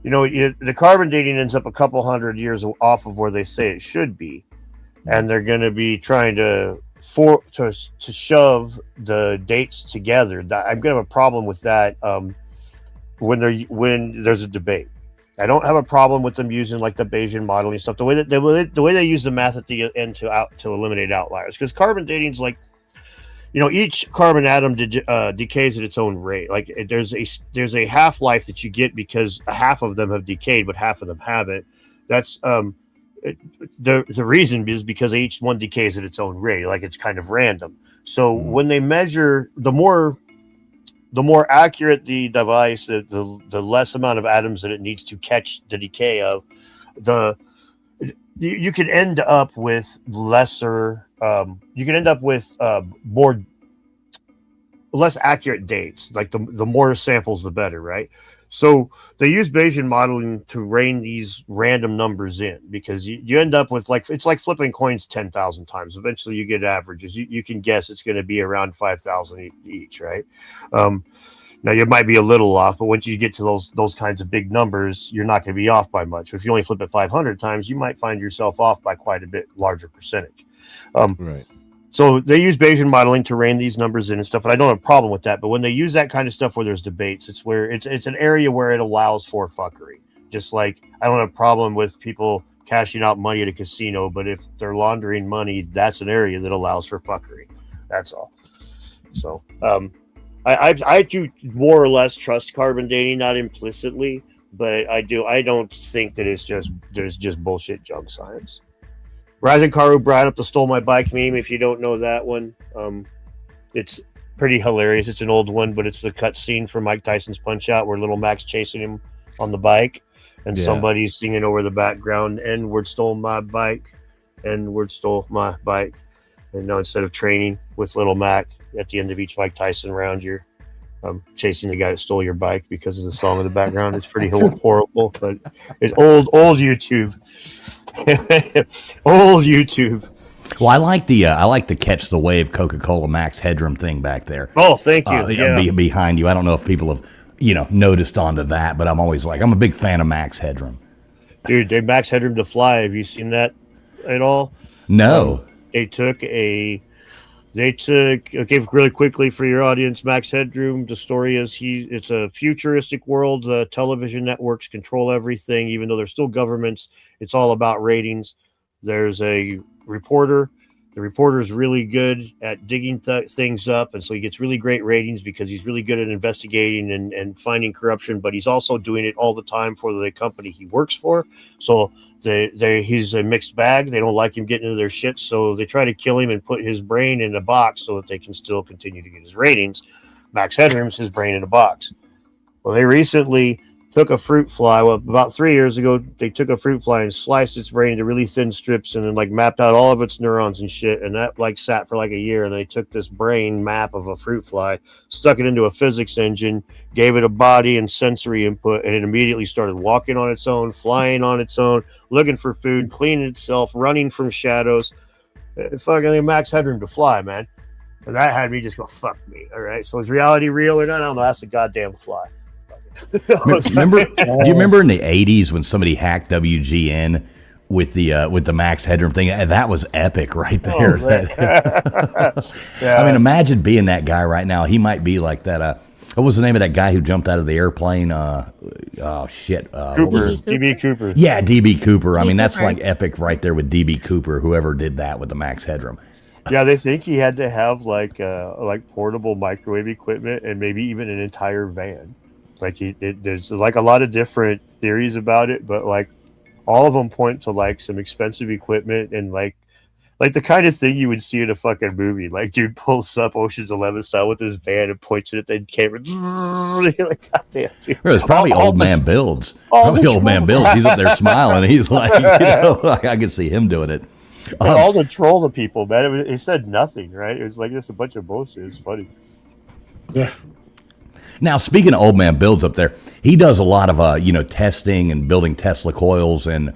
the carbon dating ends up a couple hundred years off of where they say it should be, and they're going to be trying to shove the dates together. I'm going to have a problem with that when there's a debate. I don't have a problem with them using like the Bayesian modeling stuff. The way they use the math at the end to eliminate outliers, because carbon dating is like, each carbon atom decays at its own rate. Like there's a half-life that you get because half of them have decayed, but half of them haven't. That's the reason is because each one decays at its own rate. Like it's kind of random. So when they measure, the more accurate the device, the less amount of atoms that it needs to catch the decay of, you can end up with lesser. You can end up with less accurate dates. Like the more samples, the better, right? So they use Bayesian modeling to rein these random numbers in, because you end up with it's like flipping coins 10,000 times. Eventually you get averages. You can guess it's going to be around 5,000 each, right? Now you might be a little off, but once you get to those kinds of big numbers, you're not going to be off by much. If you only flip it 500 times, you might find yourself off by quite a bit larger percentage. Right. So they use Bayesian modeling to rein these numbers in and stuff, and I don't have a problem with that. But when they use that kind of stuff where there's debates, it's where it's an area where it allows for fuckery. Just like I don't have a problem with people cashing out money at a casino, but if they're laundering money, that's an area that allows for fuckery. That's all. So I do more or less trust carbon dating, not implicitly, but I don't think that there's just bullshit junk science. Rising Karu brought up the "Stole My Bike" meme. If you don't know that one, it's pretty hilarious. It's an old one, but it's the cut scene from Mike Tyson's Punch Out where Little Mac's chasing him on the bike, and somebody's singing over the background, "N-word stole my bike, N-word stole my bike." And now instead of training with Little Mac, at the end of each Mike Tyson round, you're chasing the guy that stole your bike because of the song in the background. It's pretty horrible, but it's old YouTube. Old YouTube. Well, I like the catch the wave Coca-Cola Max Headroom thing back there. Oh, thank you. Behind you. I don't know if people have noticed onto that, but I'm always like, I'm a big fan of Max Headroom. Dude, they Max Headroom to fly. Have you seen that at all? No. Okay, really quickly for your audience, Max Headroom, the story is it's a futuristic world. Television networks control everything, even though they're still governments. It's all about ratings. There's a reporter. The reporter is really good at digging things up, and so he gets really great ratings because he's really good at investigating and finding corruption, but he's also doing it all the time for the company he works for. So he's a mixed bag. They don't like him getting into their shit, so they try to kill him and put his brain in a box so that they can still continue to get his ratings. Max Headroom's his brain in a box. Well, they recently took a fruit fly. Well, about 3 years ago, they took a fruit fly and sliced its brain into really thin strips and then mapped out all of its neurons and shit. And that sat for a year. And they took this brain map of a fruit fly, stuck it into a physics engine, gave it a body and sensory input, and it immediately started walking on its own, flying on its own, looking for food, cleaning itself, running from shadows. Fucking Max Headroom to fly, man. And that had me just go, fuck me. All right. So is reality real or not? I don't know. That's the goddamn fly. Do you remember in the 80s when somebody hacked WGN with the Max Headroom thing? That was epic right there. Yeah. I mean, imagine being that guy right now. He might be like that What was the name of that guy who jumped out of the airplane? Oh shit, Cooper, DB Cooper. Yeah, DB Cooper. I mean, that's Cooper. like epic right there with DB Cooper. Whoever did that with the max headroom. Yeah, they think he had to have like portable microwave equipment and maybe even an entire van. Like there's like a lot of different theories about it, but like all of them point to like some expensive equipment and like the kind of thing you would see in a fucking movie. Like, dude pulls up Ocean's 11 style with his van and points it at the camera. You're like, God damn, dude. It was probably old man Builds. He's up there smiling. He's like, I could see him doing it. All to troll the people, man. It said nothing, right? It was like just a bunch of bullshit. It's funny. Yeah. Now, speaking of old man Builds up there, he does a lot of testing and building Tesla coils and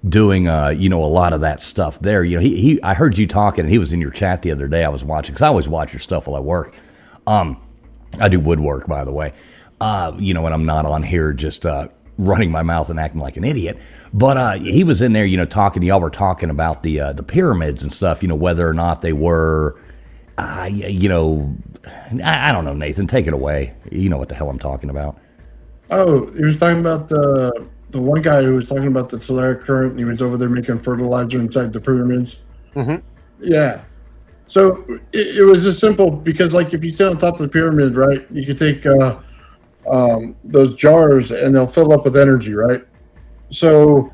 doing a lot of that stuff there. I heard you talking, and he was in your chat the other day. I was watching because I always watch your stuff while I work. I do woodwork, by the way. When I'm not on here, just running my mouth and acting like an idiot. But he was in there, talking. Y'all were talking about the pyramids and stuff. Whether or not they were, I don't know, Nathan. Take it away. You know what the hell I'm talking about. Oh, he was talking about the one guy who was talking about the solar current, and he was over there making fertilizer inside the pyramids. Mm-hmm. Yeah. So it was just simple because, like, if you stand on top of the pyramid, right, you could take those jars and they'll fill up with energy, right? So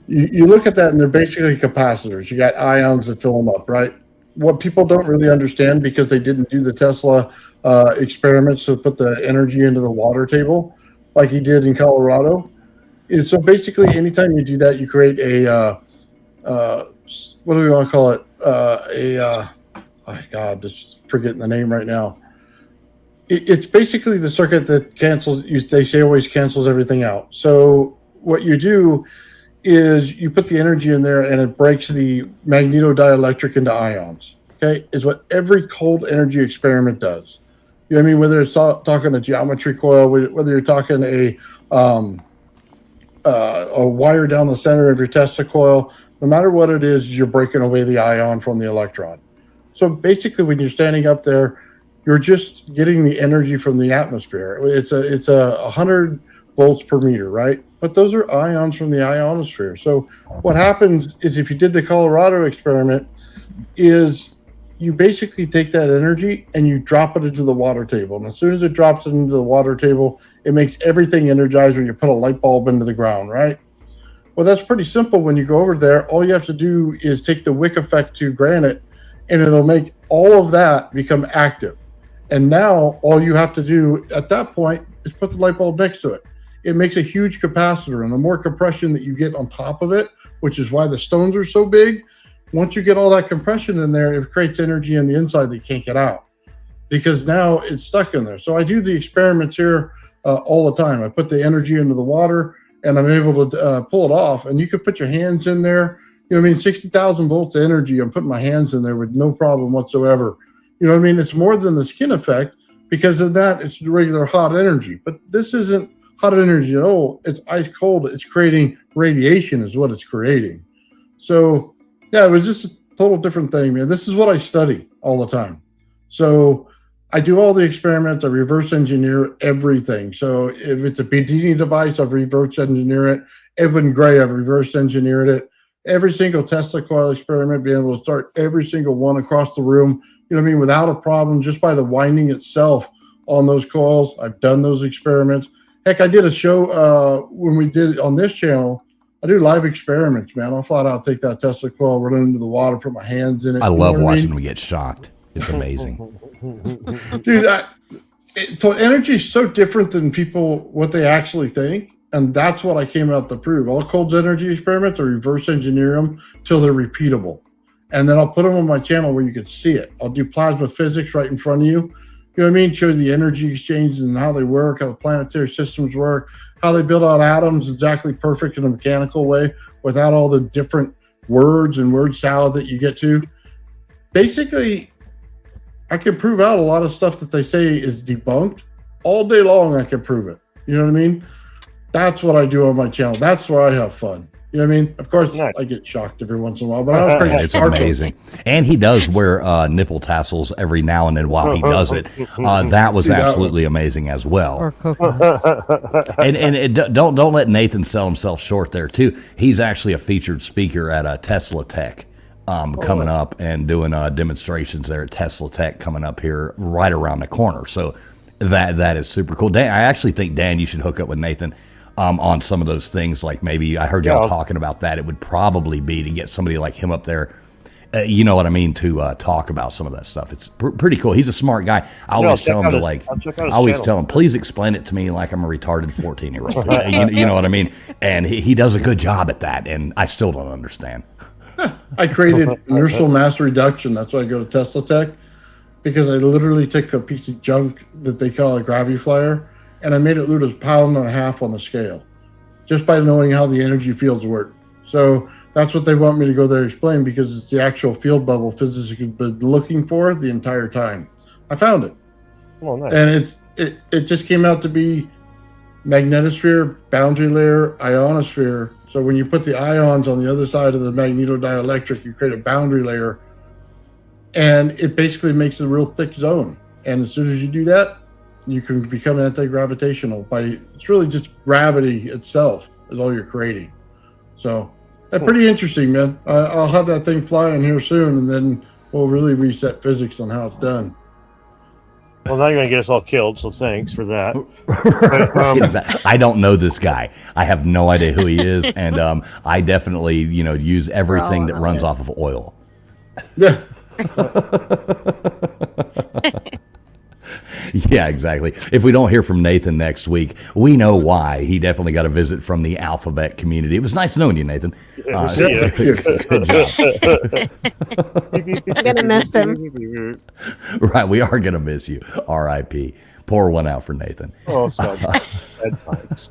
you look at that and they're basically capacitors. You got ions that fill them up, right? What people don't really understand because they didn't do the Tesla experiments to put the energy into the water table like he did in Colorado is so basically anytime you do that, you create a what do we want to call it? Oh God, just forgetting the name right now. It's basically the circuit that cancels. They say always cancels everything out. So what you do is you put the energy in there and it breaks the magnetodielectric into ions. Okay, is what every cold energy experiment does. You know what I mean? Whether it's talking a geometry coil, whether you're talking a wire down the center of your Tesla coil, no matter what it is, you're breaking away the ion from the electron. So basically, when you're standing up there, you're just getting the energy from the atmosphere. It's a 100 volts per meter, right? But those are ions from the ionosphere. So what happens is if you did the Colorado experiment, is you basically take that energy and you drop it into the water table. And as soon as it drops it into the water table, it makes everything energized when you put a light bulb into the ground, right? Well, that's pretty simple. When you go over there, all you have to do is take the wick effect to granite, and it'll make all of that become active. And now all you have to do at that point is put the light bulb next to it. It makes a huge capacitor, and the more compression that you get on top of it, which is why the stones are so big, once you get all that compression in there, it creates energy on the inside that you can't get out because now it's stuck in there. So I do the experiments here all the time. I put the energy into the water and I'm able to pull it off, and you could put your hands in there. 60,000 volts of energy. I'm putting my hands in there with no problem whatsoever. It's more than the skin effect because of that. It's regular hot energy, but this isn't hot energy at all. It's ice cold. It's creating radiation is what it's creating. So yeah, it was just a total different thing, man. This is what I study all the time. So I do all the experiments. I reverse engineer everything. So if it's a Bedini device, I've reverse engineered it. Edwin Gray, I've reverse engineered it. Every single Tesla coil experiment, being able to start every single one across the room, without a problem, just by the winding itself on those coils. I've done those experiments. Heck, I did a show when we did it on this channel. I do live experiments, man. I'll flat out take that Tesla coil, run it into the water, put my hands in it. I love watching them get shocked. It's amazing. Dude, energy is so different than what they actually think. And that's what I came out to prove. All cold energy experiments, I reverse engineer them till they're repeatable. And then I'll put them on my channel where you can see it. I'll do plasma physics right in front of you. You know what I mean? Show you the energy exchanges and how they work, how the planetary systems work, how they build out atoms exactly perfect in a mechanical way without all the different words and word salad that you get to. Basically, I can prove out a lot of stuff that they say is debunked. All day long, I can prove it. You know what I mean? That's what I do on my channel. That's where I have fun. You know what I mean? Of course, Nice. I get shocked every once in a while, but I don't think It's amazing. And he does wear nipple tassels every now and then while he does it. That was See that absolutely amazing as well. Or coconut. And don't let Nathan sell himself short there too. He's actually a featured speaker at Tesla Tech, coming up and doing demonstrations there at Tesla Tech coming up here right around the corner. So that is super cool. Dan, I actually think, Dan, you should hook up with Nathan on some of those things. Like maybe I heard y'all talking about that. It would probably be to get somebody like him up there. You know what I mean, to talk about some of that stuff. It's pretty cool. He's a smart guy. I always tell him tell him, please explain it to me like I'm a retarded 14-year-old. you know what I mean? And he does a good job at that, and I still don't understand. I created inertial mass reduction. That's why I go to Tesla Tech, because I literally took a piece of junk that they call a gravity flyer, and I made it lose 1.5 pounds on the scale, just by knowing how the energy fields work. So that's what they want me to go there and explain, because it's the actual field bubble physicists have been looking for the entire time. I found it. Oh, nice. And it just came out to be magnetosphere, boundary layer, ionosphere. So when you put the ions on the other side of the magnetodielectric, you create a boundary layer, and it basically makes a real thick zone. And as soon as you do that, you can become anti-gravitational it's really just gravity itself is all you're creating. So that's pretty interesting, man. I'll have that thing flying here soon, and then we'll really reset physics on how it's done. Well, now you're going to get us all killed, so thanks for that. But, I don't know this guy. I have no idea who he is, and I definitely, use everything that runs off of oil. Yeah. Yeah, exactly. If we don't hear from Nathan next week, we know why. He definitely got a visit from the Alphabet community. It was nice knowing you, Nathan. See ya. Good job. I'm gonna miss him. Right, we are going to miss you. R.I.P. Pour one out for Nathan. Oh, so bad times.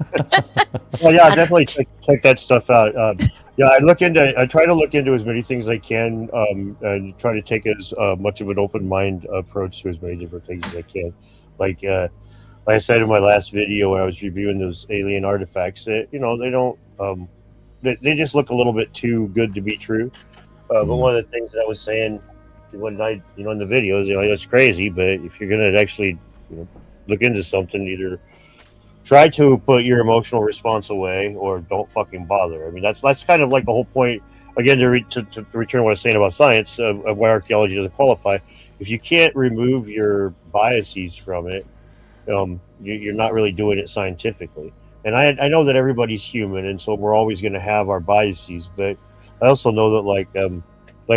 Well, yeah, definitely check that stuff out. I try to look into as many things as I can, and try to take as much of an open mind approach to as many different things as I can. Like I said in my last video when I was reviewing those alien artifacts, that they don't, they just look a little bit too good to be true. But one of the things that I was saying when I, in the videos, it's crazy, but if you're gonna actually, look into something, either try to put your emotional response away or don't fucking bother. I mean, that's kind of like the whole point. Again, to return to what I was saying about science, why archaeology doesn't qualify. If you can't remove your biases from it, you're not really doing it scientifically. And I know that everybody's human, and so we're always going to have our biases. But I also know that like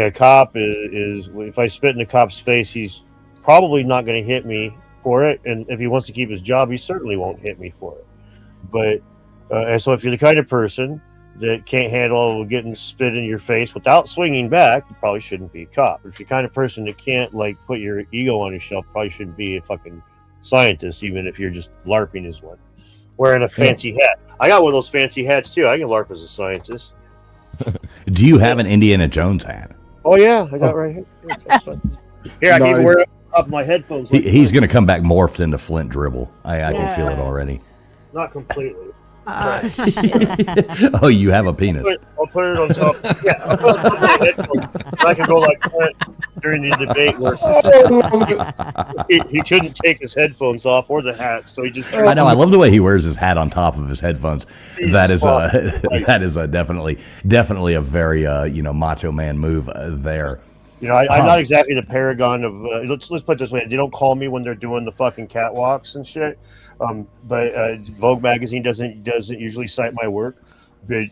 a cop is if I spit in a cop's face, he's probably not going to hit me for it, and if he wants to keep his job, he certainly won't hit me for it. But and so if you're the kind of person that can't handle getting spit in your face without swinging back, you probably shouldn't be a cop. If you're the kind of person that can't put your ego on your shelf, probably shouldn't be a fucking scientist, even if you're just LARPing as one, wearing a fancy hat. I got one of those fancy hats too. I can LARP as a scientist. Do you have an Indiana Jones hat? Oh yeah, I got right here. Here, I can even wear it up my headphones. He's going to come back morphed into Flint Dribble. I can feel it already. Not completely. Oh, you have a penis. I'll put it on top. Yeah, I'll put it on my headphones. I can go like Flint during the debate where he couldn't take his headphones off or the hat, so he just. I know. I love the way he wears his hat on top of his headphones. That is definitely a very macho man move there. I'm not exactly the paragon of. Let's put it this way: they don't call me when they're doing the fucking catwalks and shit. But Vogue magazine doesn't usually cite my work. But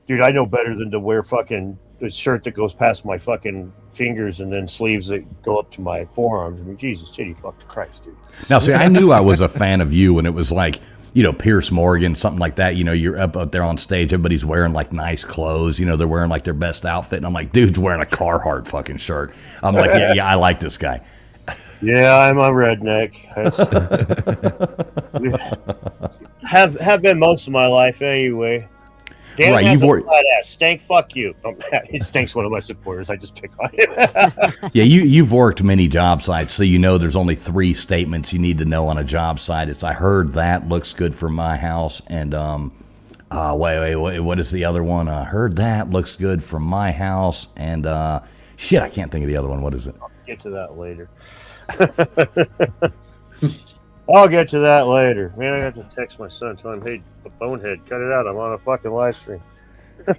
dude, I know better than to wear fucking a shirt that goes past my fucking fingers and then sleeves that go up to my forearms. I mean, Jesus, titty, fucking Christ, dude. Now, see, I knew I was a fan of you when it was like, Pierce Morgan, something like that. You're up there on stage, everybody's wearing like nice clothes. They're wearing like their best outfit, and I'm like, dude's wearing a Carhartt fucking shirt. I'm like, yeah, I like this guy. Yeah, I'm a redneck. Have been most of my life anyway. Dan right, has a flat ass. Stank, fuck you. Stank's one of my supporters. I just pick on him. Yeah, you've worked many job sites, so there's only 3 statements you need to know on a job site. It's I heard that looks good for my house, and Wait, what is the other one? Heard that, looks good from my house, and shit, I can't think of the other one. What is it? Get to that later. I'll get to that later. Man, I got to text my son, tell him, hey, the bonehead, cut it out. I'm on a fucking live stream.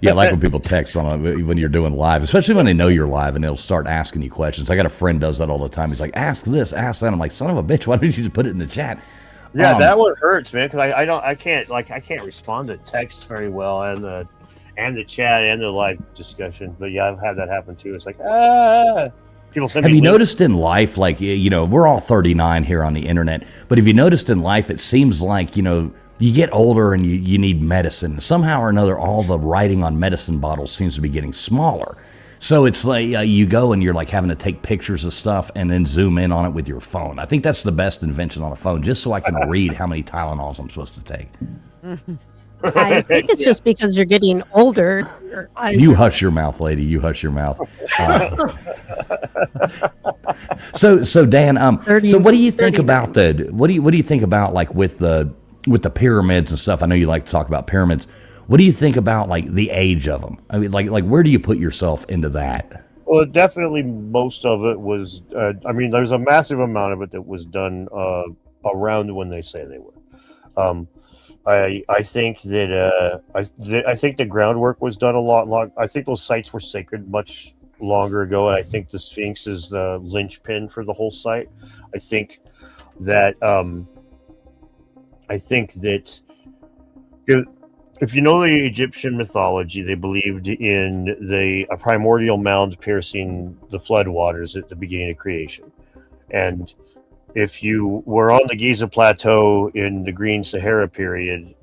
Yeah, like when people text on when you're doing live, especially when they know you're live and they'll start asking you questions. I got a friend does that all the time. He's like, ask this, ask that. I'm like, son of a bitch, why don't you just put it in the chat? Yeah, that one hurts, man, because I can't respond to text very well and the chat and the live discussion. But yeah, I've had that happen too. It's like people send me. Have you noticed in life, like, you know, we're all 39 here on the internet, but have you noticed in life, it seems like, you know, you get older and you need medicine. Somehow or another, all the writing on medicine bottles seems to be getting smaller. So it's like you go and you're like having to take pictures of stuff and then zoom in on it with your phone. I think that's the best invention on a phone, just so I can read how many Tylenols I'm supposed to take. I think it's just because you're getting older. Your eyes You are- hush your mouth, lady. You hush your mouth. So Dan, so what do you think about what do you think about, like, with the pyramids and stuff? I know you like to talk about pyramids. What do you think about, like, the age of them? I mean, like where do you put yourself into that? Well, definitely most of it was. I mean, there's a massive amount of it that was done around when they say they were. I think that I think the groundwork was done a lot. I think those sites were sacred much longer ago, and I think the Sphinx is the linchpin for the whole site. I think that if you know the Egyptian mythology, they believed in a primordial mound piercing the floodwaters at the beginning of creation. And if you were on the Giza Plateau in the Green Sahara period,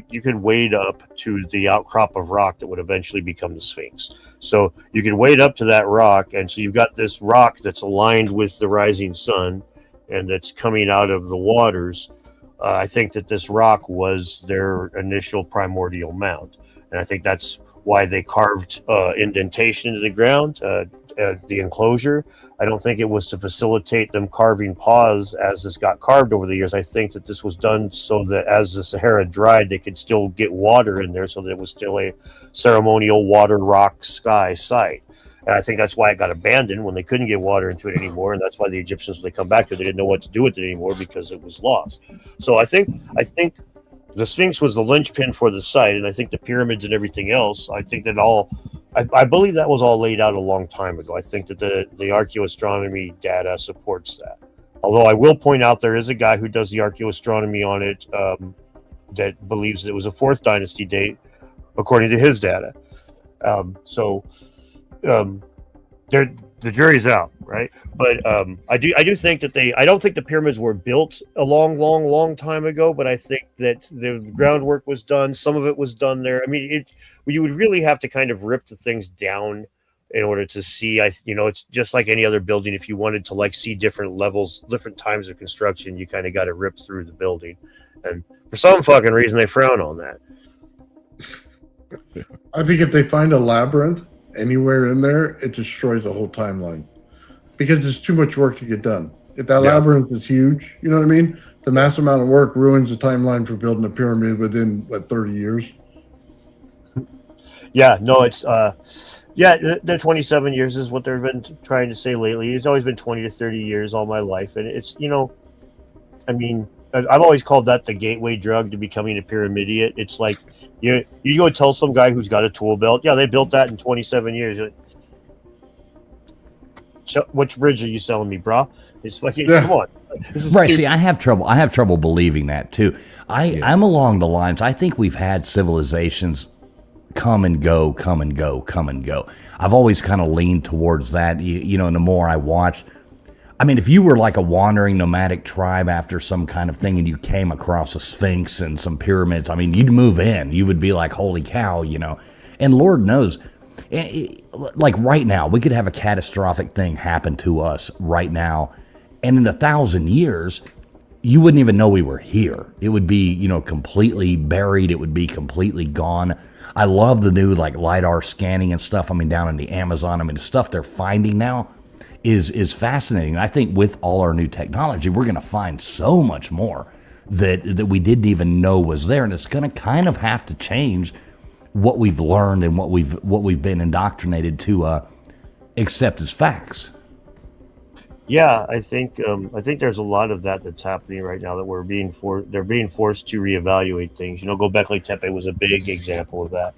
you could wade up to the outcrop of rock that would eventually become the Sphinx. So you could wade up to that rock, and so you've got this rock that's aligned with the rising sun, and that's coming out of the waters. I think that this rock was their initial primordial mound, and I think that's why they carved indentation into the ground, the enclosure. I don't think it was to facilitate them carving paws as this got carved over the years. I think that this was done so that as the Sahara dried, they could still get water in there, so that it was still a ceremonial water, rock, sky site. And I think that's why it got abandoned when they couldn't get water into it anymore. And that's why the Egyptians, when they come back to it, they didn't know what to do with it anymore because it was lost. So I think the Sphinx was the linchpin for the site. And I think the pyramids and everything else, I think that I believe that was all laid out a long time ago. I think that the archaeoastronomy data supports that. Although I will point out there is a guy who does the archaeoastronomy on it that believes that it was a 4th dynasty date, according to his data. The jury's out, right? But I do think that I don't think the pyramids were built a long time ago, but I think that the groundwork was done. Some of it was done there. I mean, you would really have to kind of rip the things down in order to see. It's just like any other building. If you wanted to, like, see different levels, different times of construction, you kind of got to rip through the building. And for some fucking reason, they frown on that. I think if they find a labyrinth anywhere in there, it destroys the whole timeline because there's too much work to get done. If that labyrinth is huge, you know what I mean? The massive amount of work ruins the timeline for building a pyramid within 30 years. Yeah, no, it's the 27 years is what they've been trying to say lately. It's always been 20 to 30 years all my life, and it's, I mean, I've always called that the gateway drug to becoming a pyramidiot. It's like you go tell some guy who's got a tool belt, yeah, they built that in 27 years. Which bridge are you selling me, bro? It's fucking come on. Right. See, I have trouble believing that too. I'm along the lines. I think we've had civilizations come and go, come and go, come and go. I've always kind of leaned towards that. And the more I watch, I mean, if you were like a wandering nomadic tribe after some kind of thing and you came across a Sphinx and some pyramids, I mean, you'd move in. You would be like, holy cow, And Lord knows, like right now, we could have a catastrophic thing happen to us right now. And in 1,000 years, you wouldn't even know we were here. It would be, completely buried. It would be completely gone. I love the new, like, LiDAR scanning and stuff. I mean, down in the Amazon, I mean, the stuff they're finding now is fascinating. I think with all our new technology, we're going to find so much more. that we didn't even know was there, and it's going to kind of have to change what we've learned and what we've been indoctrinated to accept as facts. Yeah, I think there's a lot of that's happening right now, that they're being forced to reevaluate things. Gobekli Tepe was a big example of that.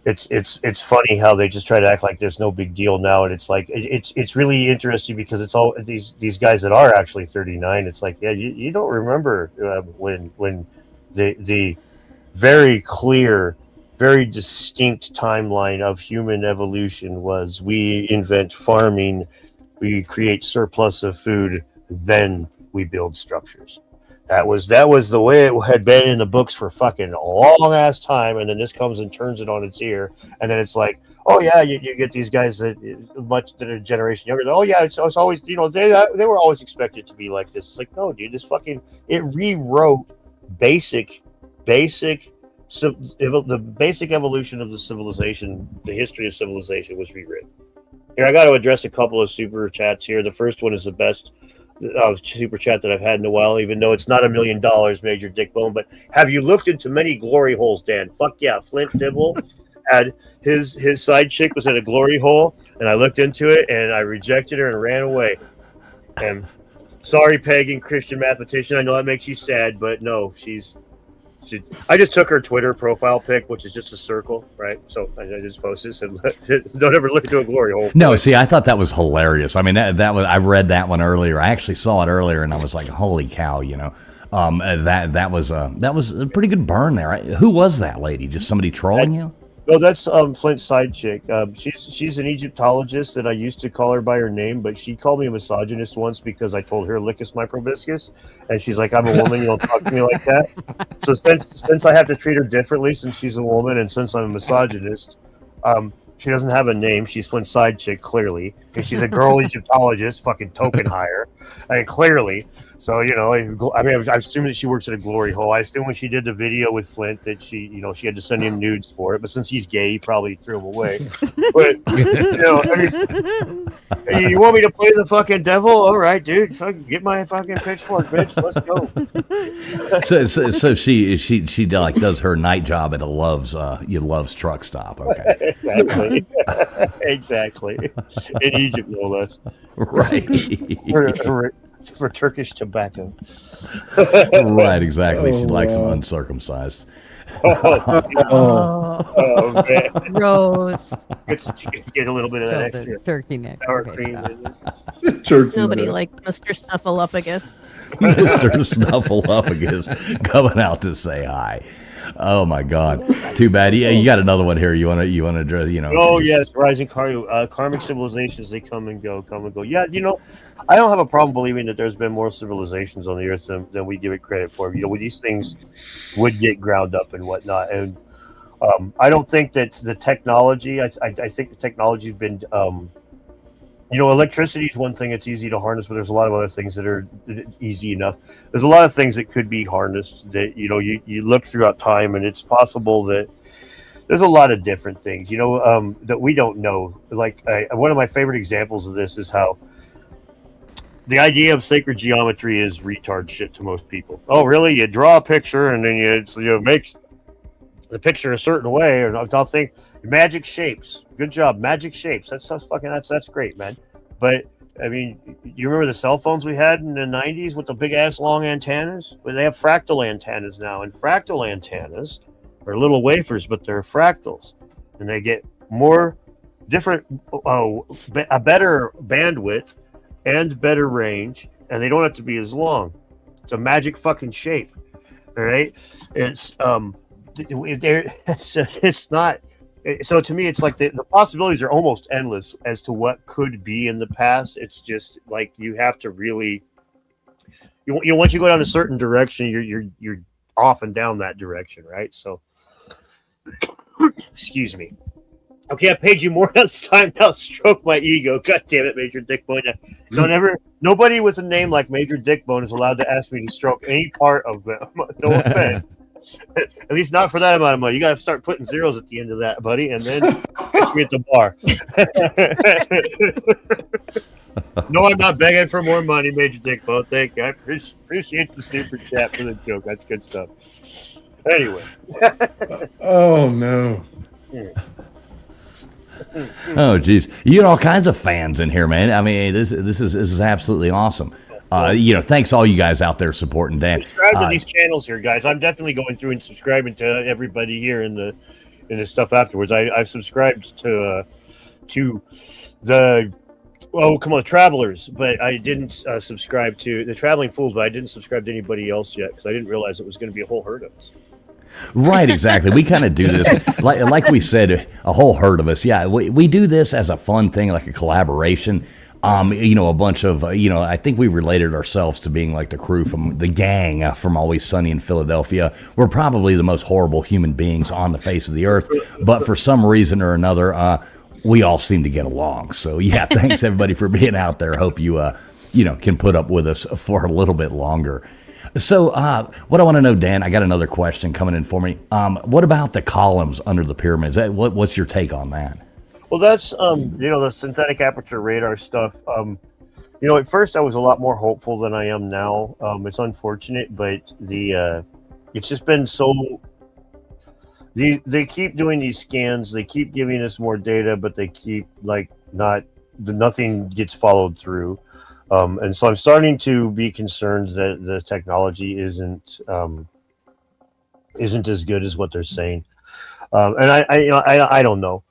It's funny how they just try to act like there's no big deal now, and it's like it's really interesting because it's all these guys that are actually 39. It's like, yeah, you don't remember when the very clear, very distinct timeline of human evolution was: we invent farming, we create surplus of food, then we build structures. That was the way it had been in the books for fucking a long ass time, and then this comes and turns it on its ear, and then it's like, oh yeah, you get these guys that are a generation younger. Oh yeah, it's always, they were always expected to be like this. It's like, no, dude, it rewrote the basic evolution of the civilization. The history of civilization was rewritten. Here, I got to address a couple of super chats here. The first one is the best super chat that I've had in a while, even though it's not $1 million, Major Dick Bone. But have you looked into many glory holes, Dan? Fuck yeah. Flint Dibble had his side chick was at a glory hole, and I looked into it, and I rejected her and ran away. And sorry, pagan Christian mathematician, I know that makes you sad, but no, I just took her Twitter profile pic, which is just a circle, right? So I just posted and don't ever look into a glory hole. No, see, I thought that was hilarious. I mean, that was, I read that one earlier. I actually saw it earlier, and I was like, holy cow, that was a pretty good burn there. Who was that lady? Just somebody trolling you? No, that's Flint's side chick. She's an Egyptologist, and I used to call her by her name, but she called me a misogynist once because I told her "lickus my proboscis," and she's like, "I'm a woman, you don't talk to me like that." So since I have to treat her differently, since she's a woman, and since I'm a misogynist, she doesn't have a name. She's Flint's side chick, clearly, and she's a girl Egyptologist, fucking token hire, clearly. So, I assume that she works at a glory hole. I assume when she did the video with Flint that she had to send him nudes for it. But since he's gay, he probably threw them away. But, you want me to play the fucking devil? All right, dude. Fucking get my fucking pitchfork, bitch. Let's go. So she like does her night job at a Love's truck stop. Okay. Exactly. In Egypt, no less. Right. For Turkish tobacco. Right, exactly. She likes them uncircumcised. Oh man. Gross. Get a little bit of that extra turkey neck. sour cream. Nobody likes Mr. Snuffleupagus. Mr. Snuffleupagus coming out to say hi. Oh my God! Too bad. Yeah, you got another one here. You want to address? Oh yes, rising karmic civilizations. They come and go. Yeah, I don't have a problem believing that there's been more civilizations on the earth than we give it credit for. These things would get ground up and whatnot, and I don't think that the technology. I think the technology's been. Electricity is one thing that's easy to harness, but there's a lot of other things that are easy enough. There's a lot of things that could be harnessed that, you look throughout time, and it's possible that there's a lot of different things, that we don't know. Like one of my favorite examples of this is how the idea of sacred geometry is retard shit to most people. Oh, really? You draw a picture and then you make the picture a certain way, or I'll think magic shapes. Good job, magic shapes. That's great, man. But I mean, you remember the cell phones we had in the 90s with the big ass long antennas? Well, they have fractal antennas now, and fractal antennas are little wafers, but they're fractals, and they get more different, a better bandwidth and better range, and they don't have to be as long. It's a magic fucking shape. All right, it's not. So to me, it's like the possibilities are almost endless as to what could be in the past. It's just like you have to really, once you go down a certain direction, you're off and down that direction, right? So, excuse me. Okay, I paid you more. It's time now. Stroke my ego. God damn it, Major Dickbone. Nobody with a name like Major Dickbone is allowed to ask me to stroke any part of them. No offense. At least not for that amount of money. You got to start putting zeros at the end of that, buddy, and then catch me at the bar. No, I'm not begging for more money, Major Dick Bo. Thank you. I appreciate the super chat for the joke. That's good stuff. Anyway. Oh no. Oh, geez. You got all kinds of fans in here, man. I mean, this is absolutely awesome. Thanks all you guys out there supporting Dan. Subscribe to these channels here, guys. I'm definitely going through and subscribing to everybody here in the stuff afterwards. I've subscribed to the Travelers, but I didn't subscribe to the Traveling Fools, but I didn't subscribe to anybody else yet because I didn't realize it was going to be a whole herd of us. Right, exactly. We kind of do this, like we said, a whole herd of us. Yeah, we do this as a fun thing, like a collaboration. A bunch of, I think we related ourselves to being like the crew from the gang from Always Sunny in Philadelphia. We're probably the most horrible human beings on the face of the earth, but for some reason or another, we all seem to get along. So yeah, thanks everybody for being out there. Hope you, can put up with us for a little bit longer. So what I want to know, Dan, I got another question coming in for me. What about the columns under the pyramids? What's your take on that? Well, that's the synthetic aperture radar stuff. At first I was a lot more hopeful than I am now. It's unfortunate, but it's just been so. They keep doing these scans. They keep giving us more data, but they keep nothing gets followed through. And so I'm starting to be concerned that the technology isn't as good as what they're saying. And I don't know.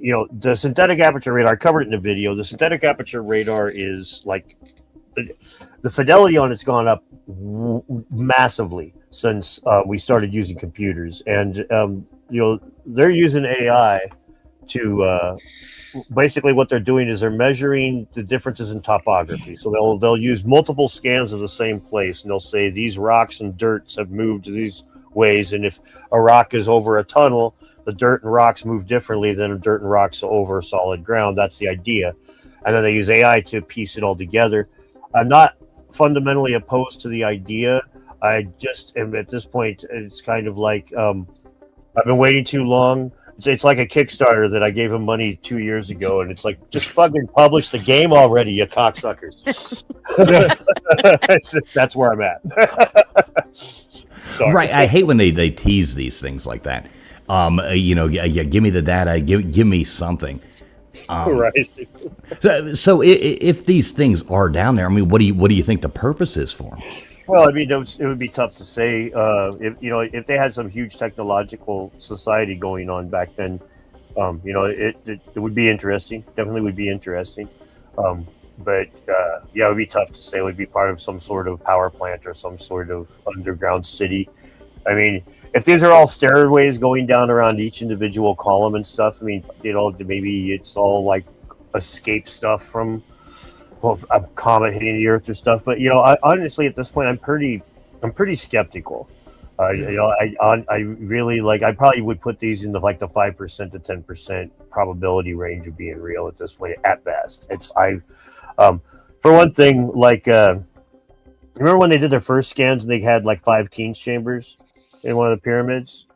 The synthetic aperture radar, I covered it in the video. The synthetic aperture radar is like the fidelity on it's gone up massively since we started using computers, and they're using AI to basically what they're doing is they're measuring the differences in topography. So they'll use multiple scans of the same place, and they'll say these rocks and dirts have moved these ways, and if a rock is over a tunnel, the dirt and rocks move differently than dirt and rocks over solid ground. That's the idea. And then they use AI to piece it all together. I'm not fundamentally opposed to the idea. I just am at this point, it's kind of like I've been waiting too long. It's like a Kickstarter that I gave him money 2 years ago, and it's like, just fucking publish the game already, you cocksuckers. That's where I'm at. Sorry. Right, I hate when they tease these things like that. Give me the data, give me something. Right. So if these things are down there, I mean, what do you think the purpose is for them? Well, I mean, it would be tough to say. If they had some huge technological society going on back then, it would be interesting. Definitely would be interesting. But it would be tough to say. It would be part of some sort of power plant or some sort of underground city. I mean, if these are all stairways going down around each individual column and stuff, I mean, maybe it's all like escape stuff from a comet hitting the Earth or stuff. But honestly, at this point, I'm pretty skeptical. I really I probably would put these in the 5% to 10% probability range of being real at this point at best. For one thing, remember when they did their first scans and they had 5 Keen's chambers in one of the pyramids,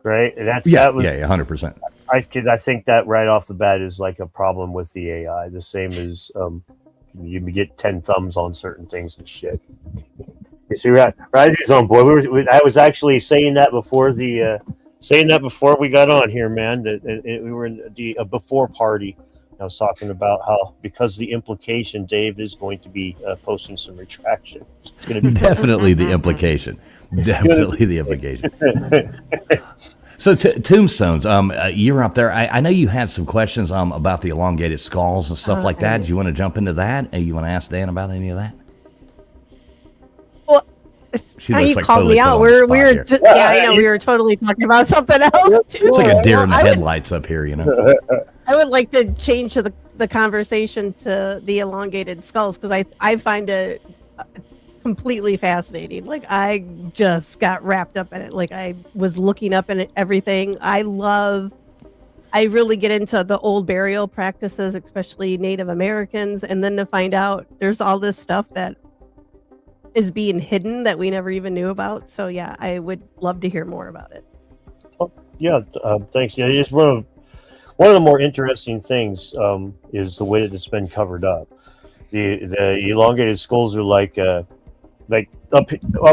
right? And that was 100%. I think that right off the bat is a problem with the AI. The same as you get 10 thumbs on certain things and shit. You see, Rising's on board. I was actually saying that before we got on here, man. We were in a before party. I was talking about how, because the implication, Dave is going to be posting some retraction. It's going to be definitely the implication. Definitely the implication. So tombstones, you're up there. I know you had some questions about the elongated skulls and stuff like that. Do you want to jump into that? You want to ask Dan about any of that? Well, how you called me out. We were we were totally talking about something else. It's like a deer in the headlights up here, I would like to change the conversation to the elongated skulls, because I find it completely fascinating. I just got wrapped up in it. I was looking up in everything. I really get into the old burial practices, especially Native Americans, and then to find out there's all this stuff that is being hidden that we never even knew about. So yeah, I would love to hear more about it. Yeah, thanks. Yeah, I just want one of the more interesting things is the way that it's been covered up. The elongated skulls are like up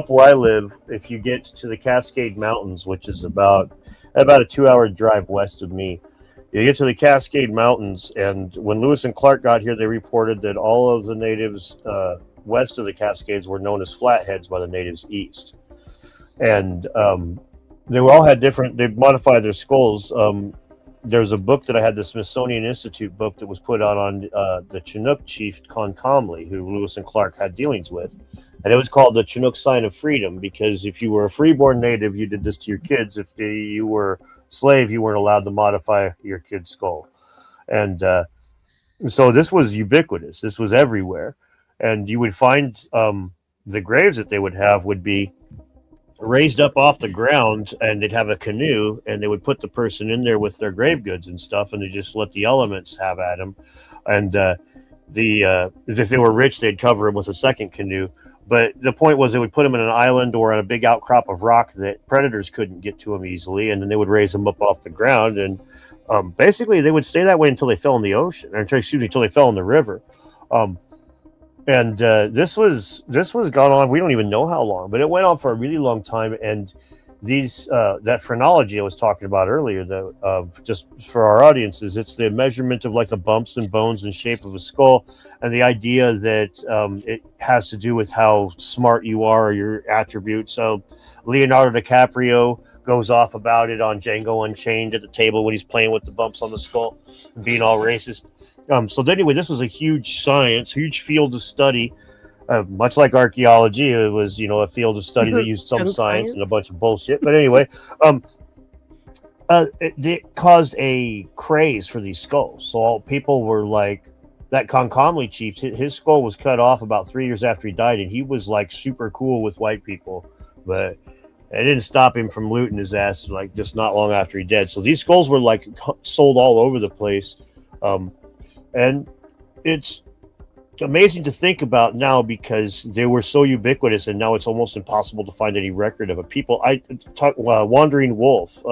where I live. If you get to the Cascade Mountains, which is about a 2-hour drive west of me, you get to the Cascade Mountains, and when Lewis and Clark got here, they reported that all of the natives west of the Cascades were known as flatheads by the natives east, and they all had different. They modified their skulls. There's a book that I had, the Smithsonian Institute book, that was put out on the Chinook chief Concomly, who Lewis and Clark had dealings with, and it was called the Chinook Sign of Freedom, because if you were a freeborn native, you did this to your kids. If you were slave, you weren't allowed to modify your kid's skull. And so this was ubiquitous. This was everywhere. And you would find the graves that they would have would be raised up off the ground, and they'd have a canoe, and they would put the person in there with their grave goods and stuff, and they just let the elements have at them. And if they were rich, they'd cover them with a second canoe. But the point was, they would put them in an island or on a big outcrop of rock that predators couldn't get to them easily, and then they would raise them up off the ground, and basically they would stay that way until they fell in the ocean, or until they fell in the river. And this was gone on. We don't even know how long, but it went on for a really long time. And these that phrenology I was talking about earlier, though, just for our audiences, it's the measurement of like the bumps and bones and shape of a skull, and the idea that it has to do with how smart you are or your attributes. So Leonardo DiCaprio goes off about it on Django Unchained at the table when he's playing with the bumps on the skull and being all racist. So anyway, this was a huge science, huge field of study. Much like archaeology, it was, a field of study that used some science and a bunch of bullshit. But anyway, it caused a craze for these skulls. So all people were like, that Concomly chief, his skull was cut off about 3 years after he died, and he was like super cool with white people, but it didn't stop him from looting his ass like just not long after he died. So these skulls were like sold all over the place, and it's amazing to think about now because they were so ubiquitous, and now it's almost impossible to find any record of it. Wandering Wolf,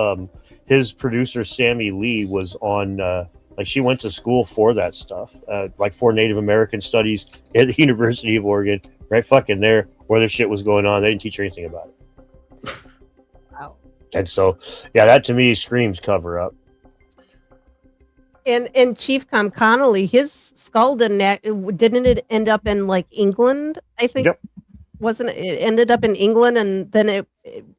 his producer Sammy Lee was on. She went to school for that stuff, for Native American studies at the University of Oregon, right fucking there where the shit was going on. They didn't teach her anything about it. Wow. And so, yeah, that to me screams cover up. And Chief Connolly, his skull didn't it end up in like England? I think. Yep. Wasn't it? It ended up in England, and then it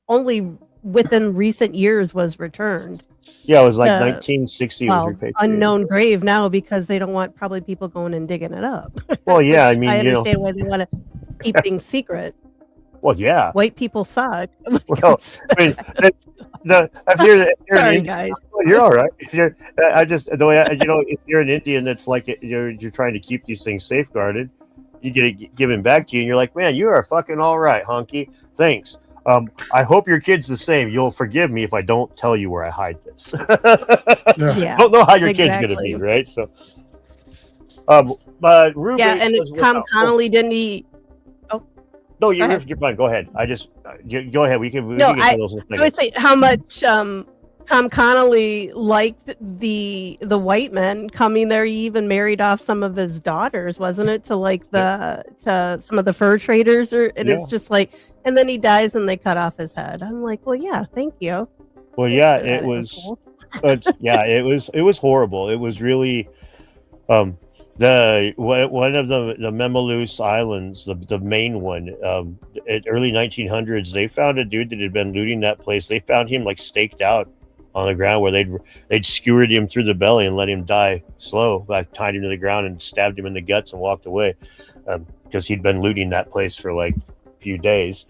only within recent years was returned. Yeah, it was like 1960. It was repatriated. Unknown grave now because they don't want probably people going and digging it up. Well, yeah, I mean, I understand why they want to keep things secret. Well, yeah. White people suck. Well, I mean, Sorry, guys. You're all right. If you're an Indian that's like you're trying to keep these things safeguarded, you get it given back to you, and you're like, man, you are fucking all right, honky. Thanks. I hope your kid's the same. You'll forgive me if I don't tell you where I hide this. Yeah, don't know how your kid's gonna be, right? So, but Ruben and Connolly didn't he? No, you're fine. Go ahead. Go ahead. We can. I would say how much Tom Connolly liked the white men coming there. He even married off some of his daughters, wasn't it? To some of the fur traders, it's just like, and then he dies and they cut off his head. I'm like, well, yeah, thank you. Well, yeah, it was. It was horrible. It was really. One of the Memaloose Islands, the main one, at early 1900s, they found a dude that had been looting that place. They found him like staked out on the ground where they'd skewered him through the belly and let him die slow, like tied him to the ground and stabbed him in the guts and walked away because he'd been looting that place for like a few days.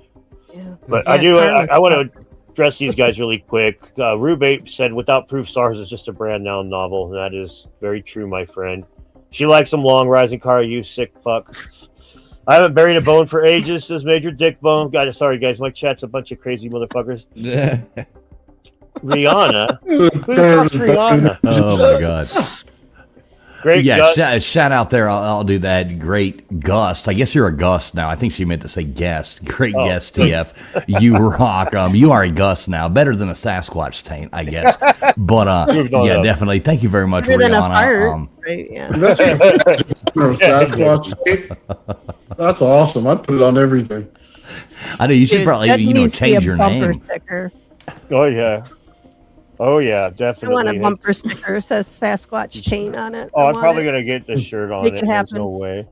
Yeah. But I want to address these guys really quick. Rube said, "Without proof, SARS is just a brand now novel." And that is very true, my friend. She likes some long rising car, you sick fuck. I haven't buried a bone for ages, says Major Dick Bone. God, sorry, guys. My chat's a bunch of crazy motherfuckers. Rihanna? Who the fuck's Rihanna? Oh, my God. Great. Yeah, shout out there. I'll do that. Great Gust. I guess you're a Gust now. I think she meant to say guest. Great guest, TF. You rock. You are a Gust now. Better than a Sasquatch taint, I guess. But yeah, definitely. Thank you very much, Better than a Rihanna. fart, right? Yeah. That's awesome. I'd put it on everything. I know you should Dude, probably that needs to be change a your bumper name. sticker. Oh yeah, I definitely. want a bumper sticker that says Sasquatch chain on it. Oh, I I'm want probably it. gonna get this shirt on. Make it There's happen. no way.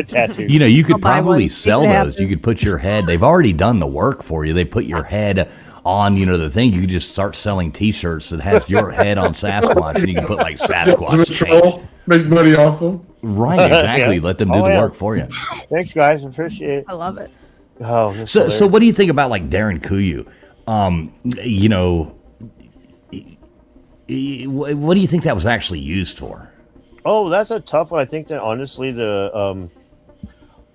Tattoo. You know, you could I'll buy probably one. sell Make it those. happen. You could put your head. They've already done the work for you. They put your head on, the thing. You could just start selling T-shirts that has your head on Sasquatch, and you can put like Sasquatch tape. Make money off them. Right, exactly. Yeah. Let them do the work for you. Thanks, guys. Appreciate it. I love it. Oh, that's So hilarious. what do you think about like Darren Kuyu? What do you think that was actually used for? Oh, that's a tough one. I think that honestly, I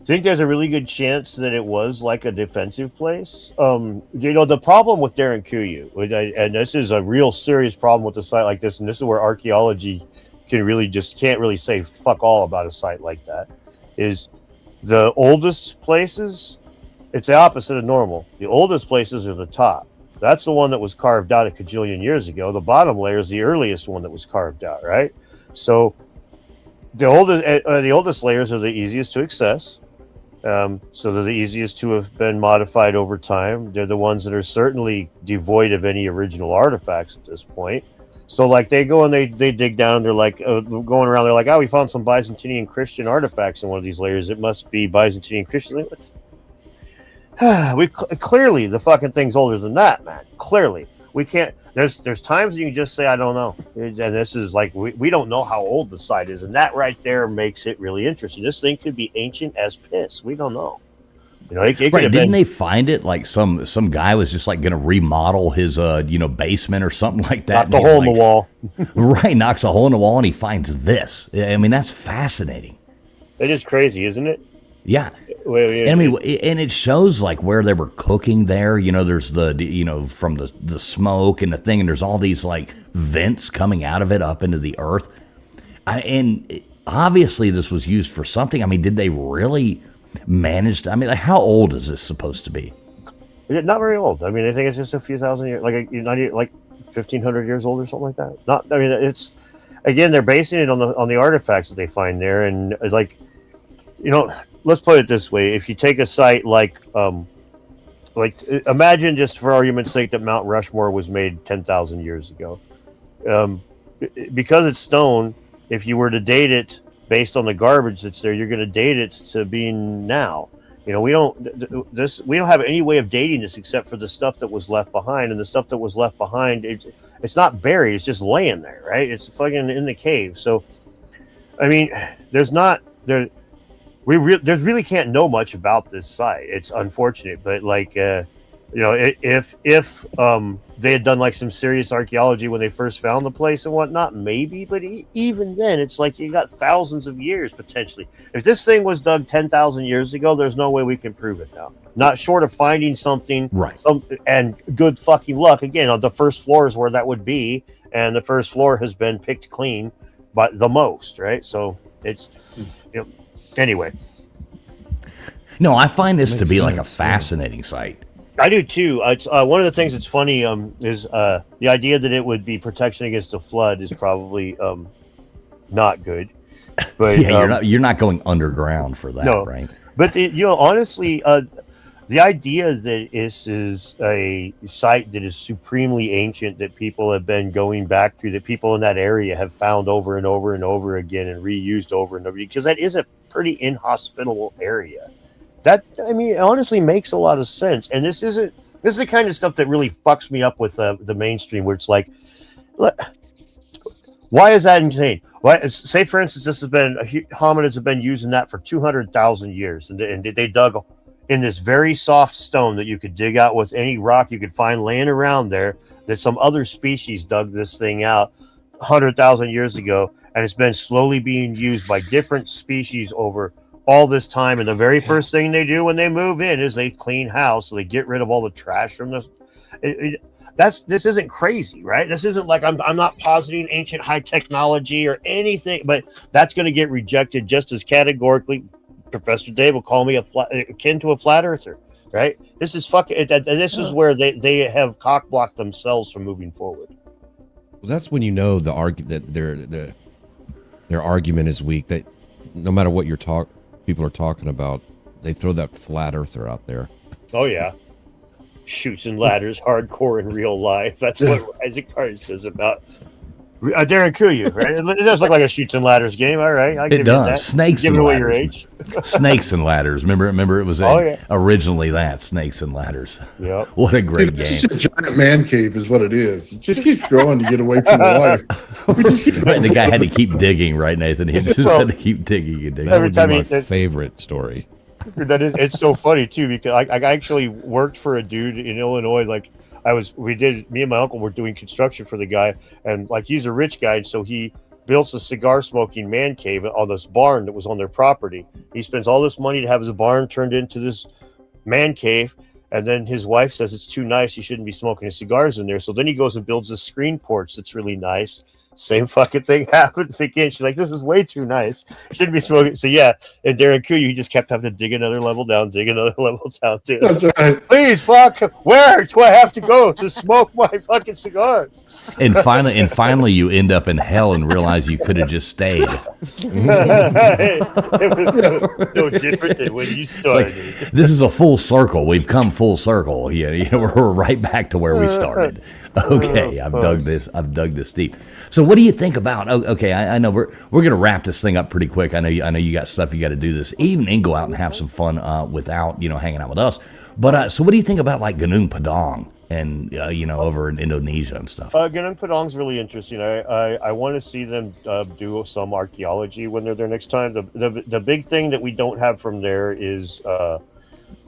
think there's a really good chance that it was like a defensive place. The problem with Darren Kuyu, and this is a real serious problem with a site like this, and this is where archaeology can't really say fuck all about a site like that, is the oldest places. It's the opposite of normal. The oldest places are the top. That's the one that was carved out a cajillion years ago. The bottom layer is the earliest one that was carved out, right? So the oldest layers are the easiest to access. So they're the easiest to have been modified over time. They're the ones that are certainly devoid of any original artifacts at this point. So like they go and they dig down. They're like going around. They're like, oh, we found some Byzantine Christian artifacts in one of these layers. It must be Byzantine Christian. Clearly the fucking thing's older than that, man. Clearly we can't. There's times you can just say I don't know, and this is like we don't know how old the site is, and that right there makes it really interesting. This thing could be ancient as piss. We don't know. It could Right? have Didn't been. they find it like some guy was just like going to remodel his basement or something like that? Knock the hole in the wall. Right, knocks a hole in the wall and he finds this. I mean, that's fascinating. It is crazy, isn't it? Yeah. I mean, and it shows like where they were cooking there. There's the from the smoke and the thing, and there's all these like vents coming out of it up into the earth. And obviously this was used for something. I mean, did they really manage to? I mean, like, how old is this supposed to be? Not very old. I mean, I think it's just a few thousand years, like 1,500 years old or something like that. Not. I mean, it's again they're basing it on the artifacts that they find there, and like let's put it this way: if you take a site like imagine, just for argument's sake, that Mount Rushmore was made 10,000 years ago, because it's stone. If you were to date it based on the garbage that's there, you're going to date it to being now. We don't have any way of dating this except for the stuff that was left behind, and the stuff that was left behind, it's not buried; it's just laying there, right? It's fucking in the cave. So, I mean, we really can't know much about this site. It's unfortunate, but if they had done like some serious archaeology when they first found the place and whatnot, maybe. But even then, it's like you got thousands of years potentially. If this thing was dug 10,000 years ago, there's no way we can prove it now. Not short of finding something, right? And good fucking luck. Again, on the first floor is where that would be, and the first floor has been picked clean by the most, right? So it's anyway. No, I find this to be like a fascinating site. I do too. It's one of the things that's funny is the idea that it would be protection against a flood is probably not good. But yeah, you're not going underground for that, no. Right? But honestly, the idea that this is a site that is supremely ancient, that people have been going back to, that people in that area have found over and over and over again and reused over and over, because that is a pretty inhospitable area. That, I mean, it honestly makes a lot of sense. And this is the kind of stuff that really fucks me up with the mainstream, where it's like, why is that insane? Why, say, for instance, hominids have been using that for 200,000 years, and they dug in this very soft stone that you could dig out with any rock you could find laying around there, that some other species dug this thing out 100,000 years ago, and it's been slowly being used by different species over all this time. And the very first thing they do when they move in is they clean house, so they get rid of all the trash from this isn't crazy, right? This isn't like I'm not positing ancient high technology or anything, but that's going to get rejected just as categorically. Professor Dave will call me akin to a flat earther, right? This is fucking. This is where they have cock blocked themselves from moving forward. Well, that's when you know that their argument is weak. That no matter what people are talking about, they throw that flat earther out there. Oh yeah, shoots and ladders, hardcore in real life. That's what Isaac Carter says about Darren Kuyu, right? It does look like a shoots and ladders game. All right, it does. Snakes giving and away ladders. your age. Snakes and ladders. Remember, it was originally that Snakes and Ladders. Yeah. What a great It's game. just a giant man cave, is what it is. It just keeps growing to get away from the water. Right, the guy had to keep digging, right, Nathan? He just had to keep digging and digging. That would be my favorite story. It's so funny too, because I actually worked for a dude in Illinois. Like me and my uncle were doing construction for the guy, and like he's a rich guy, and so he built a cigar smoking man cave on this barn that was on their property. He spends all this money to have his barn turned into this man cave, and then his wife says it's too nice, he shouldn't be smoking his cigars in there. So then he goes and builds a screen porch that's really nice. Same fucking thing happens again. She's like, this is way too nice. Shouldn't be smoking. So yeah, and Darren Kuyu, he just kept having to dig another level down. Too. That's right. Please, fuck, where do I have to go to smoke my fucking cigars? And finally, you end up in hell and realize you could have just stayed. It was no different than when you started. Like, this is a full circle. We've come full circle. We're right back to where we started. Okay, I've dug this deep. So what do you think about? Okay, I know we're gonna wrap this thing up pretty quick. I know you got stuff you got to do this evening. Go out and have some fun without hanging out with us. But so what do you think about like Gunung Padang and over in Indonesia and stuff? Gunung Padang's really interesting. I want to see them do some archaeology when they're there next time. The big thing that we don't have from there is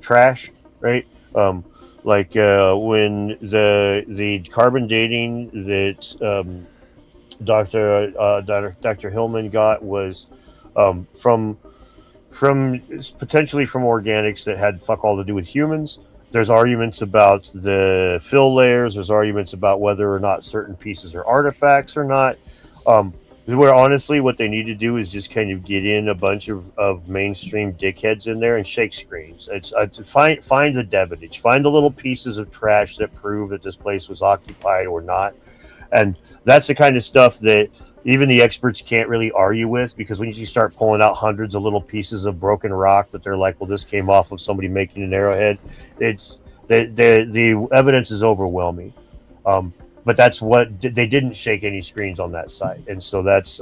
trash, right? Like when the carbon dating that Dr. Hillman got was from potentially from organics that had fuck all to do with humans. There's arguments about the fill layers. There's arguments about whether or not certain pieces are artifacts or not. Where honestly, what they need to do is just kind of get in a bunch of mainstream dickheads in there and shake screens. It's find the evidence, find the little pieces of trash that prove that this place was occupied or not, and that's the kind of stuff that even the experts can't really argue with, because when you start pulling out hundreds of little pieces of broken rock that they're like, well, this came off of somebody making an arrowhead, it's the evidence is overwhelming. But that's what they didn't shake any screens on that site, and so that's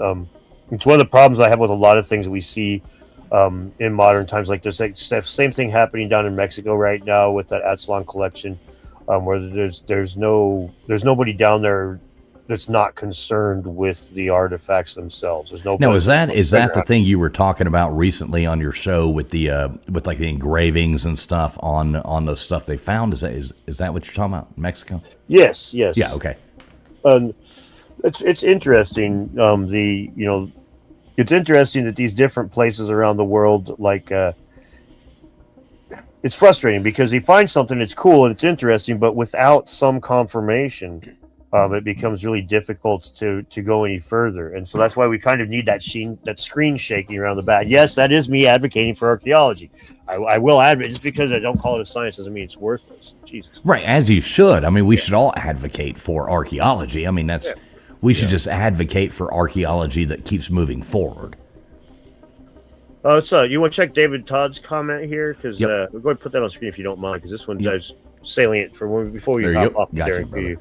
it's one of the problems I have with a lot of things that we see in modern times. Like there's like same thing happening down in Mexico right now with that Aztlan collection, where there's nobody down there that's not concerned with the artifacts themselves. There's no. Now, is that the thing you were talking about recently on your show with the with like the engravings and stuff on the stuff they found? Is that what you're talking about? Mexico? Yes. Yeah. Okay. It's interesting. It's interesting that these different places around the world, like, it's frustrating because you find something that's cool and it's interesting, but without some confirmation, it becomes really difficult to go any further. And so that's why we kind of need that screen shaking around the back. Yes, that is me advocating for archaeology. I will advocate. Just because I don't call it a science doesn't mean it's worthless. Jesus. Right, as you should. I mean, we should all advocate for archaeology. I mean, we should just advocate for archaeology that keeps moving forward. So you want to check David Todd's comment here? Because we're going to put that on screen if you don't mind, because this one is salient for before we hop off Darren Kuyu.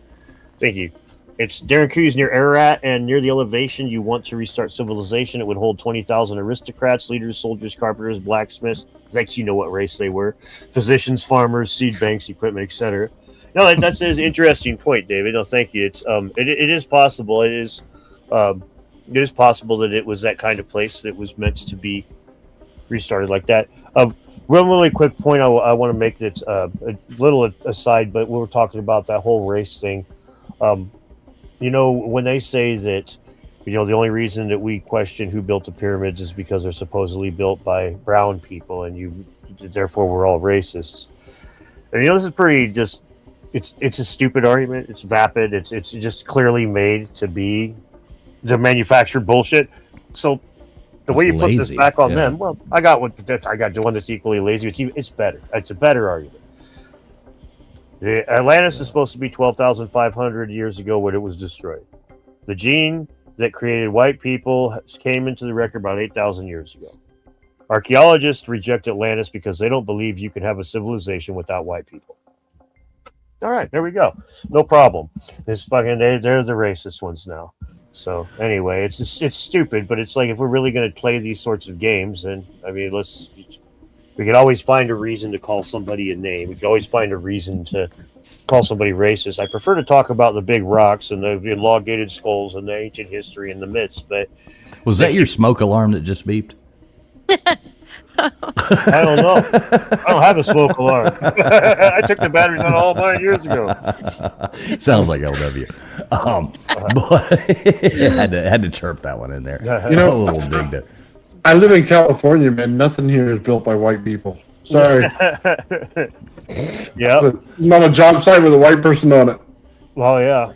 Thank you. It's Darren Kuyu's near Ararat, and near the elevation you want to restart civilization. It would hold 20,000 aristocrats, leaders, soldiers, carpenters, blacksmiths. Like, you know what race they were. Physicians, farmers, seed banks, equipment, etc. No, that's an interesting point, David. No, thank you. It's it is possible. It is possible that it was that kind of place that was meant to be restarted like that. Really quick point I want to make that's a little aside, but we were talking about that whole race thing. When they say that, the only reason that we question who built the pyramids is because they're supposedly built by brown people, and therefore we're all racists. And this is pretty just it's a stupid argument. It's vapid. It's just clearly made to manufacture bullshit. So the way you flip this back on them, well, I got one that's equally lazy. It's better. It's a better argument. The Atlantis is supposed to be 12,500 years ago when it was destroyed. The gene that created white people came into the record about 8,000 years ago. Archaeologists reject Atlantis because they don't believe you can have a civilization without white people. All right, there we go. No problem. They're the racist ones now. So anyway, it's stupid, but it's like if we're really going to play these sorts of games, then I mean, we can always find a reason to call somebody a name. We can always find a reason to call somebody racist. I prefer to talk about the big rocks and the elongated skulls and the ancient history and the myths. But was that your smoke alarm that just beeped? I don't know. I don't have a smoke alarm. I took the batteries out all mine years ago. Sounds like LW. But had to chirp that one in there. You know, a little dig there. I live in California, man. Nothing here is built by white people. Sorry. Yeah. Not a job site with a white person on it. Well, yeah.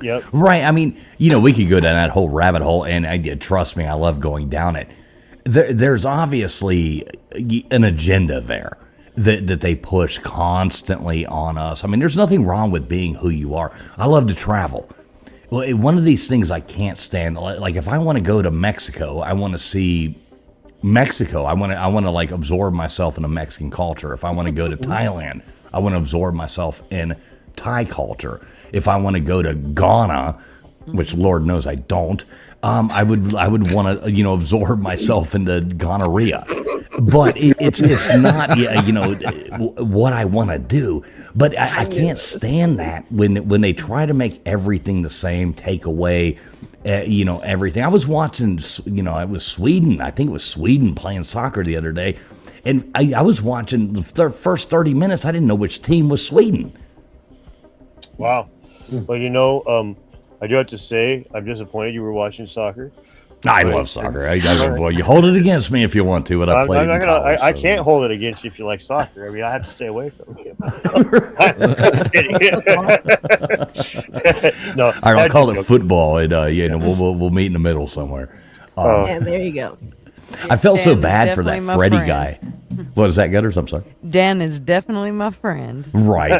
Yep. Right. I mean, we could go down that whole rabbit hole, and trust me, I love going down it. There's obviously an agenda there that they push constantly on us. I mean, there's nothing wrong with being who you are. I love to travel. Well, one of these things I can't stand, like if I want to go to Mexico, I want to see Mexico. I want to like absorb myself in a Mexican culture. If I want to go to Thailand, I want to absorb myself in Thai culture. If I want to go to Ghana, which Lord knows I don't, I would want to absorb myself into gonorrhea, but it's not what I want to do. But I can't stand that when they try to make everything the same, take away everything. I was watching it was Sweden. I think it was Sweden playing soccer the other day, and I was watching the first 30 minutes. I didn't know which team was Sweden. Wow. Well, I do have to say, I'm disappointed you were watching soccer. I love soccer. Well, you hold it against me if you want to, but I played in college. I can't hold it against you if you like soccer. I mean, I have to stay away from you. No, all right, I'll call it football, and we'll meet in the middle somewhere. Yeah, there you go. I felt Dan so is bad for that definitely my Freddie friend. guy. What is that, Gutters? I'm sorry. Dan is definitely my friend. Right.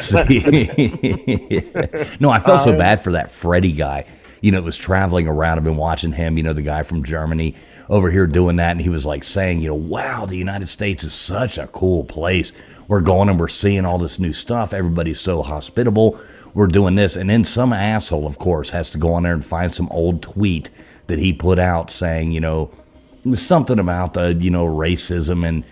No, I felt so bad for that Freddie guy. Was traveling around. I've been watching him, the guy from Germany over here doing that. And he was like saying, wow, the United States is such a cool place. We're going and we're seeing all this new stuff. Everybody's so hospitable. We're doing this. And then some asshole, of course, has to go on there and find some old tweet that he put out saying, something about racism and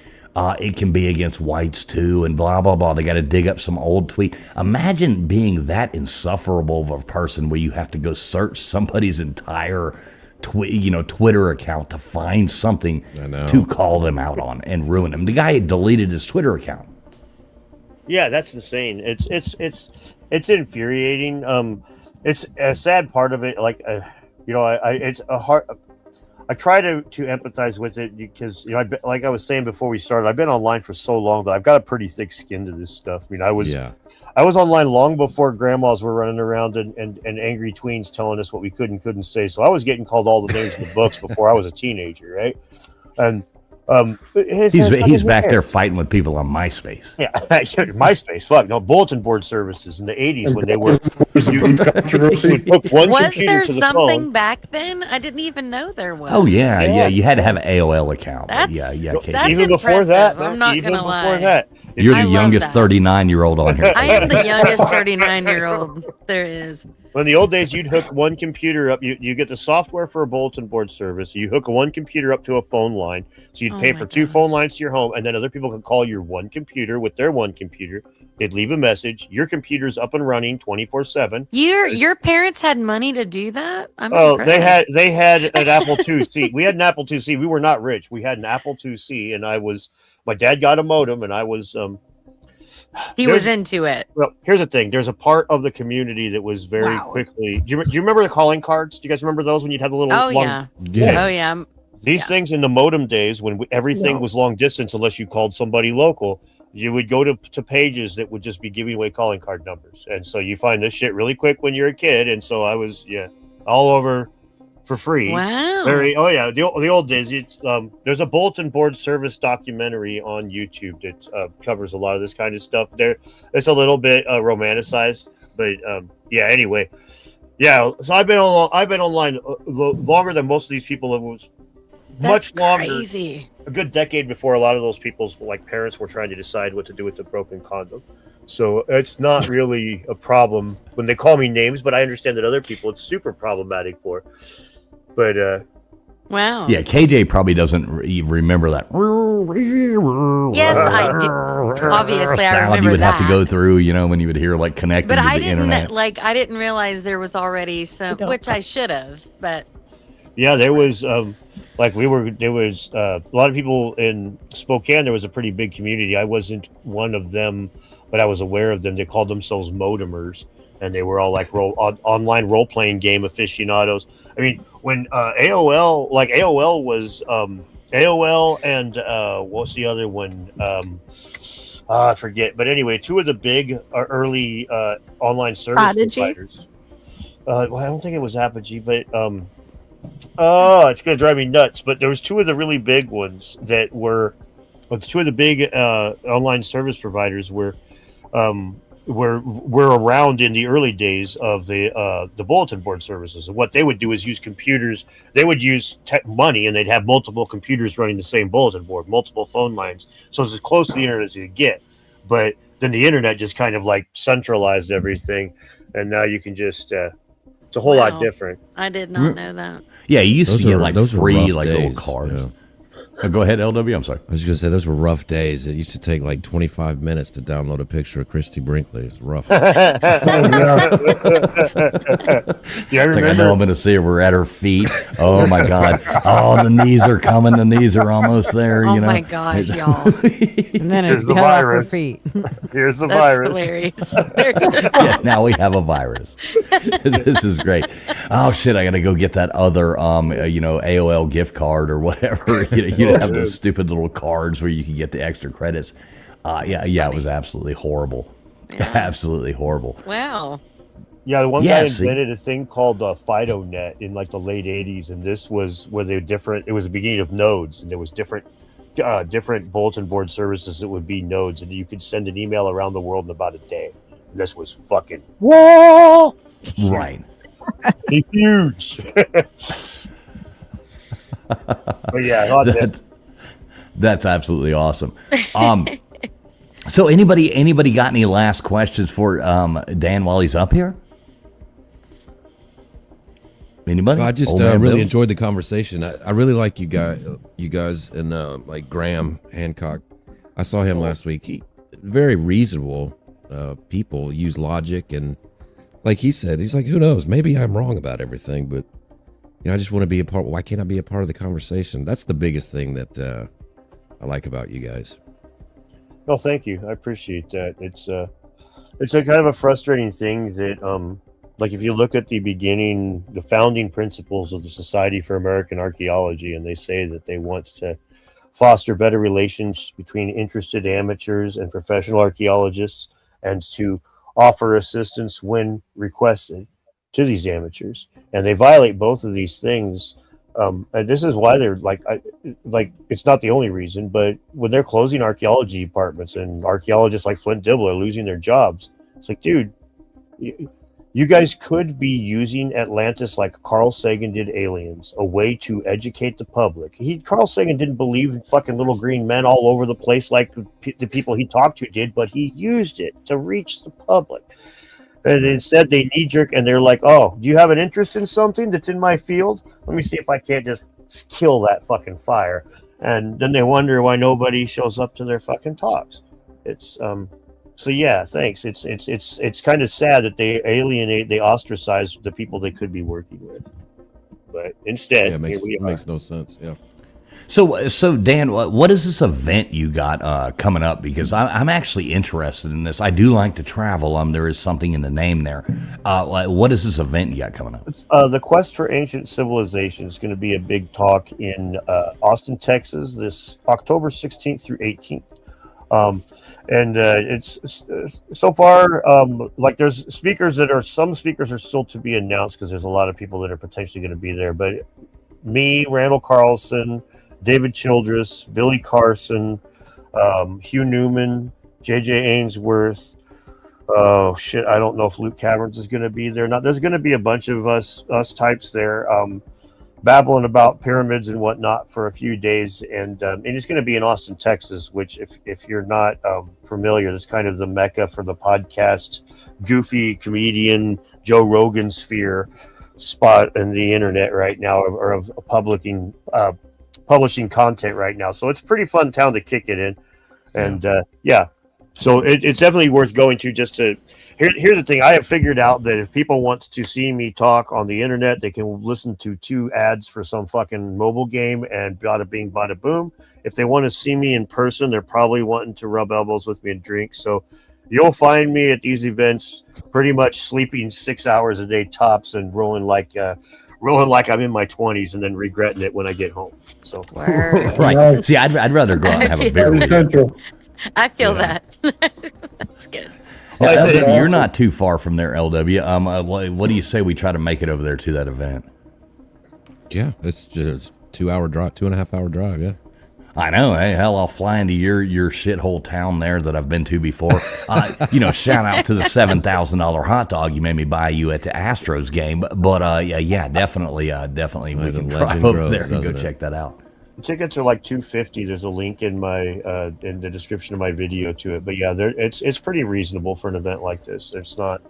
it can be against whites too and blah blah blah. They got to dig up some old tweet. Imagine being that insufferable of a person where you have to go search somebody's entire Twitter account to find something to call them out on and ruin them. The guy had deleted his Twitter account. Yeah, that's insane. It's infuriating. It's a sad part of it. Like it's a hard. I try to empathize with it because like I was saying before we started, I've been online for so long that I've got a pretty thick skin to this stuff. I mean, I was online long before grandmas were running around and angry tweens telling us what we could and couldn't say. So I was getting called all the names in the books before I was a teenager, right? And he's back there fighting with people on MySpace. Yeah, MySpace. Fuck no, bulletin board services in the '80s when they were. Was there something back then? I didn't even know there was. Oh yeah. You had to have an AOL account. That's even before that. I'm not gonna lie. You're the youngest 39-year-old on here. I am the youngest 39-year-old there is. Well, in the old days, you'd hook one computer up. You get the software for a bulletin board service. You hook one computer up to a phone line. So you'd pay for two phone lines to your home, and then other people could call your one computer with their one computer. They'd leave a message. Your computer's up and running 24/7. Your parents had money to do that? They had an Apple IIc. We had an Apple IIc. We were not rich. We had an Apple IIc, and my dad got a modem, and I was. He was into it. Well, here's the thing. There's a part of the community that was very quickly. Do you remember the calling cards? Do you guys remember those when you'd have the little? Oh yeah. These things in the modem days when everything was long distance, unless you called somebody local, you would go to pages that would just be giving away calling card numbers, and so you find this shit really quick when you're a kid, and so I was all over for free. Wow. The old days. There's a bulletin board service documentary on YouTube that covers a lot of this kind of stuff. It's a little bit romanticized, but anyway, so I've been online longer than most of these people. It was much longer. Crazy. A good decade before a lot of those people's parents were trying to decide what to do with the broken condom. So it's not really a problem when they call me names, but I understand that other people it's super problematic for. But wow. Yeah, KJ probably doesn't remember that. Yes, I do. Obviously, I remember you would that. have to go through, when you would hear connecting But to I the internet. I didn't realize there was already some, which I should have. But yeah, there was there was a lot of people in Spokane. There was a pretty big community. I wasn't one of them, but I was aware of them. They called themselves modemers, and they were all online role-playing game aficionados. I mean, when AOL was AOL and what's the other one? I forget. But anyway, two of the big early online service providers. I don't think it was Apogee, but it's gonna drive me nuts. But there was two of the really big ones that were, two of the big online service providers were around in the early days of the bulletin board services. And what they would do is use computers. They would use money, and they'd have multiple computers running the same bulletin board, multiple phone lines. So it's as close to the internet as you get. But then the internet just kind of centralized everything, and now you can just it's a whole lot different. I did not know that. Yeah, you used to get those free rough little days, cards. yeah. Go ahead, LW. I'm sorry. I was going to say, those were rough days. It used to take 25 minutes to download a picture of Christy Brinkley. It's rough. Yeah, I remember. I know I'm going to see her. We're at her feet. Oh, my God. Oh, the knees are coming. The knees are almost there. Oh, my gosh, y'all. And then Here's it the cut off her virus. feet. Here's the That's virus. hilarious. Yeah, now we have a virus. This is great. Oh, shit. I got to go get that other, AOL gift card or whatever. You have those stupid little cards where you can get the extra credits. It was absolutely horrible. Yeah. Absolutely horrible. Wow. Yeah, the one guy invented a thing called FidoNet in the late 80s, and this was where they were different. It was the beginning of nodes, and there was different bulletin board services that would be nodes, and you could send an email around the world in about a day. And this was fucking Right. huge. But yeah, that's absolutely awesome. So anybody got any last questions for Dan while he's up here? Anybody? I just really enjoyed the conversation. I really like you guys and Graham Hancock. I saw him last week. He very reasonable people, use logic, and like he said, he's like, who knows? Maybe I'm wrong about everything, but I just want to be a part. Why can't I be a part of the conversation? That's the biggest thing that I like about you guys. Well, thank you. I appreciate that. It's a kind of a frustrating thing that, if you look at the founding principles of the Society for American Archaeology, and they say that they want to foster better relations between interested amateurs and professional archaeologists, and to offer assistance when requested to these amateurs, and they violate both of these things. And this is why they're it's not the only reason, but when they're closing archaeology departments and archaeologists like Flint Dibble are losing their jobs, it's like, dude, you guys could be using Atlantis like Carl Sagan did aliens, a way to educate the public. Carl Sagan didn't believe in fucking little green men all over the place like the people he talked to did, but he used it to reach the public. And instead they knee-jerk and they're like, oh, do you have an interest in something that's in my field? Let me see if I can't just kill that fucking fire. And then they wonder why nobody shows up to their fucking talks. It's so yeah, thanks. It's kind of sad that they ostracize the people they could be working with. But instead, it makes no sense. Yeah. So Dan, what is this event you got coming up? Because I'm actually interested in this. I do like to travel. There is something in the name there. What is this event you got coming up? The Quest for Ancient Civilization is going to be a big talk in Austin, Texas, this October 16th through 18th. And it's so far like there's some speakers are still to be announced because there's a lot of people that are potentially going to be there. But me, Randall Carlson, David Childress, Billy Carson, Hugh Newman, J.J. Ainsworth. Oh shit! I don't know if Luke Caverns is going to be there. Not. There's going to be a bunch of us types there, babbling about pyramids and whatnot for a few days, and it's going to be in Austin, Texas. Which, if you're not familiar, is kind of the mecca for the podcast, goofy comedian Joe Rogan sphere spot in the internet right now, or of publishing content right now. So it's a pretty fun town to kick it in, and yeah. So it's definitely worth going to just to here's the thing. I have figured out that if people want to see me talk on the internet, they can listen to 2 ads for some fucking mobile game and bada bing, bada boom. If they want to see me in person, they're probably wanting to rub elbows with me and drink. So you'll find me at these events pretty much sleeping 6 hours a day tops and rolling like I'm in my 20s and then regretting it when I get home. So right. See, I'd rather go out and have a beer with you. I feel that. That's good. Well, LW, you're not too far from there, LW. What do you say we try to make it over there to that event? Yeah, it's just 2.5 hour drive. Yeah, I know. Hey, hell, I'll fly into your shithole town there that I've been to before. Shout out to the $7,000 hot dog you made me buy you at the Astros game. But yeah, definitely, we can drive over there and go check that out. Tickets are like $250. There's a link in my in the description of my video to it. But yeah, it's pretty reasonable for an event like this. It's not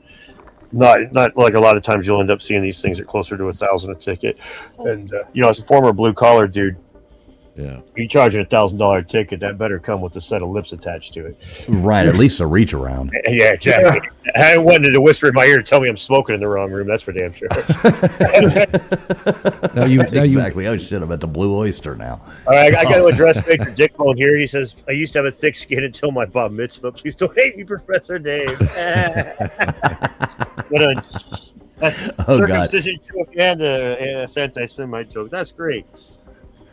like a lot of times you'll end up seeing these things are closer to $1,000 a ticket. And as a former blue collar dude, yeah, you charging $1,000 ticket, that better come with a set of lips attached to it. Right, at least a reach around. Yeah, exactly. I wanted to whisper in my ear to tell me I'm smoking in the wrong room. That's for damn sure. Exactly. Oh shit! I'm at the Blue Oyster now. All right, I got to address Victor Dickbone here. He says, "I used to have a thick skin until my bar mitzvah. Please don't hate me, Professor Dave." Circumcision joke and a anti-Semite joke. That's great.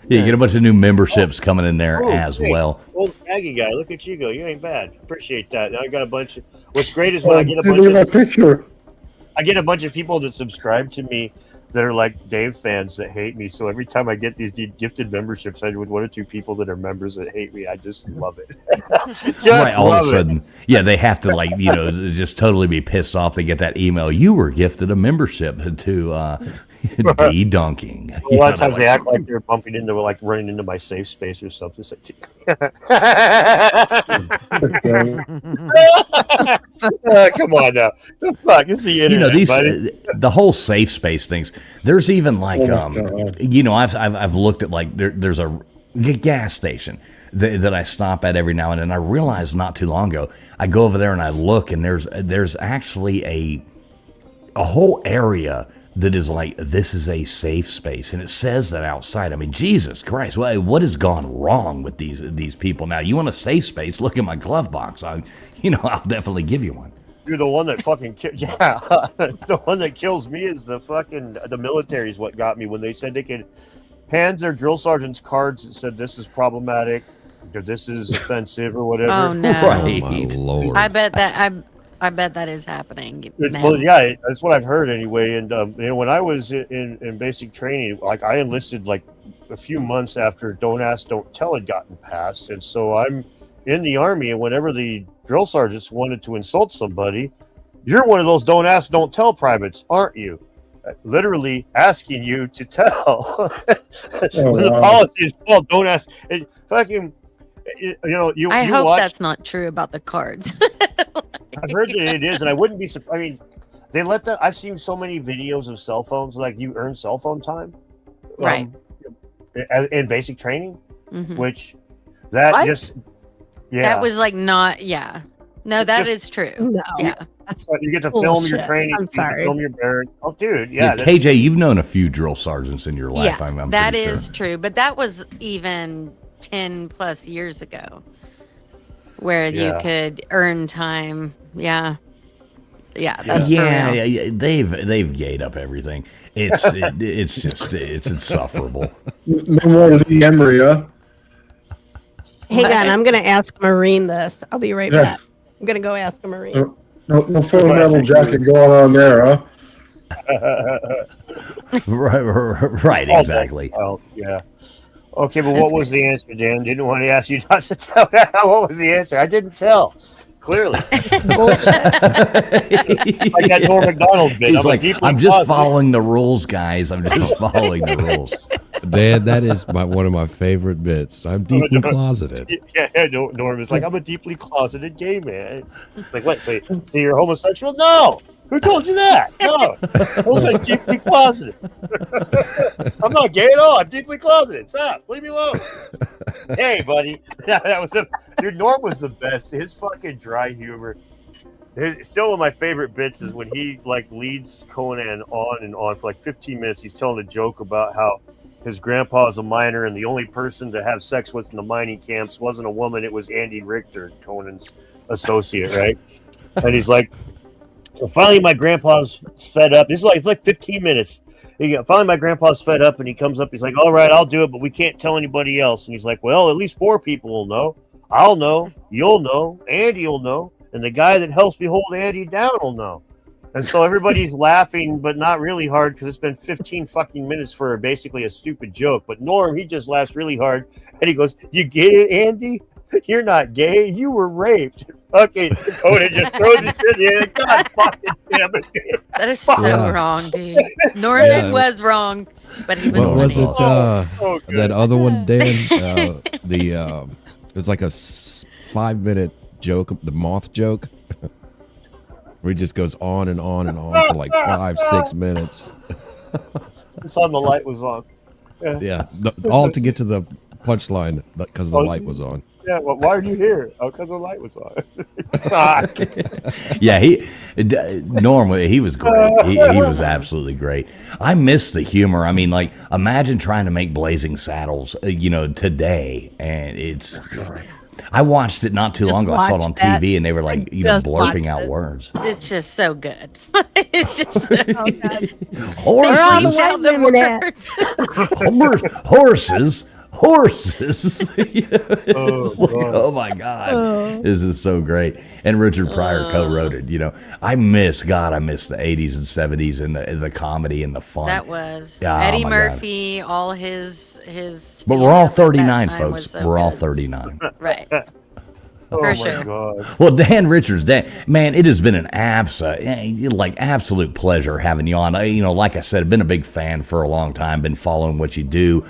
Yeah, you get a bunch of new memberships coming in there as well. Old saggy guy, look at you go. You ain't bad. Appreciate that. Now I got a bunch of. What's great is when I get a bunch of picture. I get a bunch of people that subscribe to me that are like Dave fans that hate me. So every time I get these gifted memberships, I do with 1 or 2 people that are members that hate me. I just love it. Right, all of a sudden, yeah, they have to just totally be pissed off. They get that email. You were gifted a membership to DeDunking. A lot of times they act like they're bumping into, like running into my safe space or something. It's like, come on now. The fuck? It's the internet, buddy. The whole safe space things. There's even like, I've looked at like there's a gas station that I stop at every now and then. I realized not too long ago, I go over there and I look, and there's actually a whole area that is like, this is a safe space, and it says that outside. I mean, Jesus Christ, what has gone wrong with these people? Now, you want a safe space? Look in my glove box. I'll definitely give you one. Dude, the one that fucking the one that kills me is the military is what got me when they said they could hand their drill sergeants cards that said this is problematic or this is offensive or whatever. Oh no! Right. Oh, my Lord. I bet that is happening. Well, yeah, that's what I've heard anyway. And when I was in basic training, like I enlisted like a few months after Don't Ask, Don't Tell had gotten passed, and so I'm in the Army. And whenever the drill sergeants wanted to insult somebody, you're one of those Don't Ask, Don't Tell privates, aren't you? Literally asking you to tell. The policy is called Don't Ask. It fucking. I hope that's not true about the cards. I've heard that it is, and I wouldn't be surprised. I mean, they let that. I've seen so many videos of cell phones, like you earn cell phone time, right? In basic training, which What? That was like not. Yeah, no, that is true. No. Yeah, you get to film your training. I'm sorry. Film your barracks. Oh, dude, yeah. KJ, you've known a few drill sergeants in your life. Yeah, I'm that pretty is sure. true, but that was even 10 plus years ago, where you could earn time. Yeah, that's for real. Yeah, they've gayed up everything. It's insufferable. No more of the Emery, huh? Hang on, I'm gonna ask Marine this. I'll be right back. I'm gonna go ask a Marine. No full metal jacket going on there, huh? Right, exactly. Oh, yeah. Okay, but what was the answer, Dan? Didn't want to ask you not to tell. What was the answer? I didn't tell. Clearly. Like that Norm McDonald bit. He's like, I'm just following the rules, guys. I'm just following the rules. Dan, that is one of my favorite bits. I'm deeply closeted. Yeah, Norm is like, I'm a deeply closeted gay man. It's like, what? So you're homosexual? No. Who told you that? No. I'm deeply closeted. I'm not gay at all. I'm deeply closeted. Stop. Leave me alone. Hey, buddy. That was dude, Norm was the best. His fucking dry humor. Still one of my favorite bits is when he like leads Conan on and on for like 15 minutes. He's telling a joke about how his grandpa is a miner and the only person to have sex with in the mining camps wasn't a woman. It was Andy Richter, Conan's associate, right? And he's like, so finally my grandpa's fed up. It's like 15 minutes. Finally my grandpa's fed up and he comes up. He's like, all right, I'll do it, but we can't tell anybody else. And he's like, well, at least 4 people will know. I'll know. You'll know. Andy will know. And the guy that helps me hold Andy down will know. And so everybody's laughing, but not really hard because it's been 15 fucking minutes for basically a stupid joke. But Norm, he just laughs really hard. And he goes, you get it, Andy? You're not gay. You were raped. Okay, Conan just throws his shit in. God fucking damn it. That is so wrong, dude. Norman was wrong, but he was What was it? good. That other one, Dan? It was like a 5-minute joke, the moth joke. Where he just goes on and on and on for like 5-6 minutes. It's on the light was on. Yeah, all to get to the punchline because the light was on. Yeah, well, why are you here? Oh, because the light was on. Yeah, Norm, he was great. He was absolutely great. I miss the humor. I mean, like, imagine trying to make Blazing Saddles, today, and it's. I watched it not too long ago. I saw it on TV, and they were like, blurping out words. It's just so good. It's just so good. Horses. Oh my God, this is so great. And Richard Pryor co-wrote it. I miss the 80s and 70s and the comedy and the fun. That was my Eddie God. Murphy, all his. But we're all stand-up at that 39, time folks. was so We're all good. 39. Right. Oh For my sure. God. Well, Dan Richards, man, it has been an absolute pleasure having you on. Like I said, I've been a big fan for a long time. Been following what you do.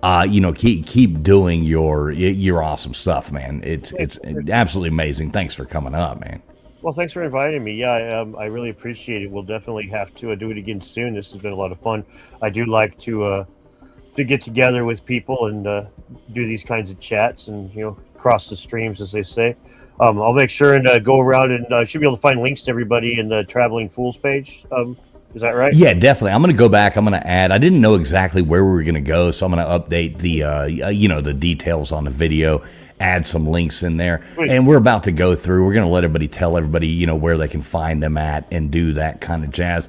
Keep doing your awesome stuff, man. It's absolutely amazing. Thanks for coming up, man. Well, thanks for inviting me. Yeah, I really appreciate it. We'll definitely have to do it again soon. This has been a lot of fun. I do like to get together with people and do these kinds of chats and cross the streams, as they say. I'll make sure and go around and should be able to find links to everybody in the Traveling Fools page. Is that right? Yeah, definitely. I'm going to go back. I'm going to add. I didn't know exactly where we were going to go, so I'm going to update the the details on the video, add some links in there, and we're about to go through. We're going to let everybody tell everybody where they can find them at and do that kind of jazz.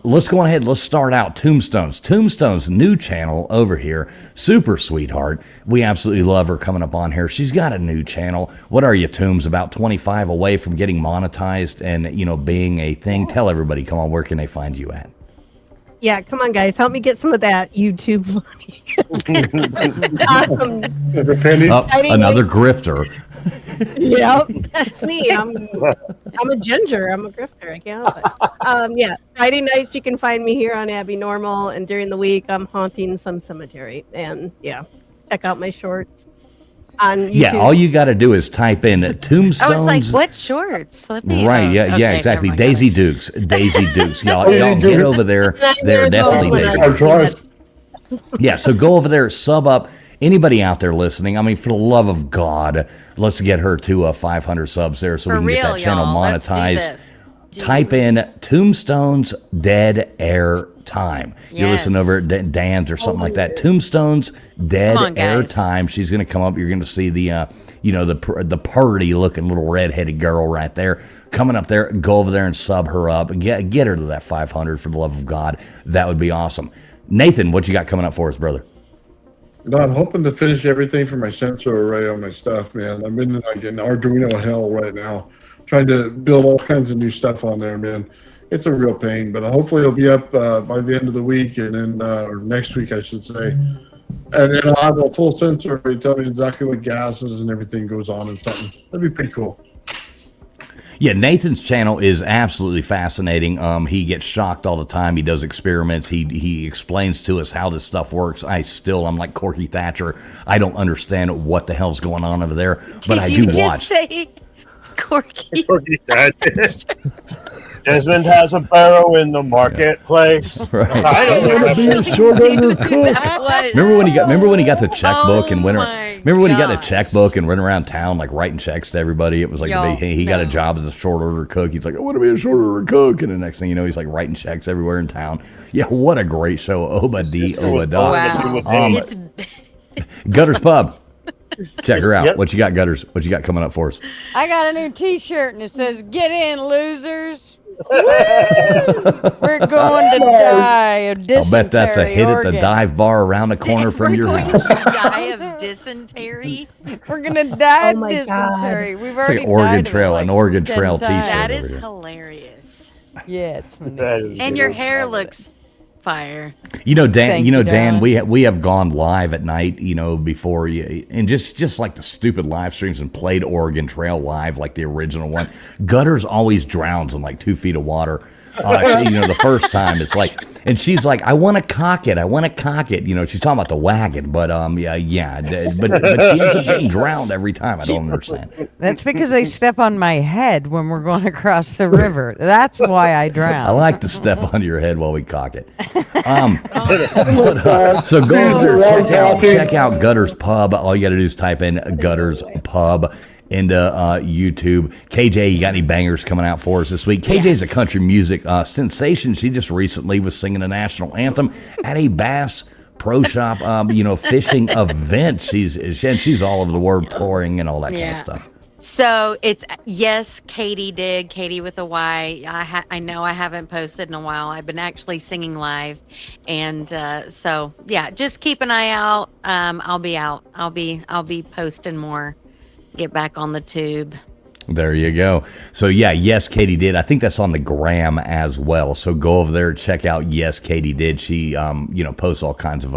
Let's go ahead. Let's start out. Tombstone's new channel over here. Super sweetheart. We absolutely love her coming up on here. She's got a new channel. What are you, Tombs? About 25 away from getting monetized and being a thing. Tell everybody. Come on, where can they find you at? Yeah, come on, guys, help me get some of that YouTube money. Another grifter. Yep, that's me. I'm a ginger. I'm a grifter. I can't help it. Yeah, Friday nights you can find me here on Abbinormal, and during the week I'm haunting some cemetery. And yeah, check out my shorts on YouTube. Yeah, all you got to do is type in Tombstones. I was like, what shorts? Let me. Right, yeah, okay, exactly. never mind, Daisy Dukes. Y'all get over there. They're definitely Daisy. Yeah, so go over there, sub up. Anybody out there listening, I mean, for the love of God, let's get her to 500 subs there so we can get that channel monetized. Type in Tombstone's Dead Air Time. You listen over at Dan's or something like that. Tombstone's Dead Air Time. She's going to come up. You're going to see the the purty looking little redheaded girl right there coming up there. Go over there and sub her up. Get her to that 500 for the love of God. That would be awesome. Nathan, what you got coming up for us, brother? No, I'm hoping to finish everything for my sensor array on my stuff, man. I'm in like an Arduino hell right now, trying to build all kinds of new stuff on there, man. It's a real pain, but hopefully it'll be up by the end of the week, and then or next week, I should say. And then I'll have a full sensor array tell me exactly what gases and everything goes on and something. That'd be pretty cool. Yeah, Nathan's channel is absolutely fascinating. He gets shocked all the time. He does experiments. He explains to us how this stuff works. I'm like Corky Thatcher. I don't understand what the hell's going on over there, but I do Did you just watch. say Corky? Corky Thatcher. Desmond has a barrow in the marketplace. Right. I don't know. Be a short order cook. That was- Remember when he got the checkbook and went my Remember when he got the gosh. checkbook and went around town like writing checks to everybody? It was like Yo, he got a no. job as a short order cook. He's like, I want to be a short order cook, and the next thing you know, he's like writing checks everywhere in town. Yeah, what a great show, Obadiah. Wow. It's Gutters Pub. Check her out. Yep. What you got, Gutters? What you got coming up for us? I got a new T-shirt and it says "Get in, losers." We're going to die of dysentery. I'll bet that's a hit at the dive bar around the corner from we're your going house. to die of dysentery. We're gonna die Oh of my dysentery. We've It's already like an Oregon died of it Trail, like an Oregon 10 Trail times. T-shirt. That over is here. hilarious. Yeah, it's That is And your hair looks fire. You know, Dan. Thank You know, you, Dan. Don. We have gone live at night. You know, before you, and just like the stupid live streams and played Oregon Trail live like the original one. Gutters always drowns in like 2 feet of water. You know, the first time it's like, and she's like, I want to cock it. You know, she's talking about the wagon, but but she ends up getting drowned every time. I don't understand. That's because I step on my head when we're going across the river. That's why I drown. I like to step on your head while we cock it. So go over there, check out Gutters Pub. All you got to do is type in Gutters Pub into YouTube. KJ, you got any bangers coming out for us this week? KJ's a country music sensation. She just recently was singing the national anthem at a Bass Pro Shop, fishing event. She's all over the world touring and all that kind of stuff. So it's yes, Katie did. Katie with a Y. I know I haven't posted in a while. I've been actually singing live, and so yeah, just keep an eye out. I'll be out. I'll be posting more. Get back on the tube. There you go. So yeah, yes, Katie did. I think that's on the gram as well. So go over there, check out Yes, Katie did. She posts all kinds of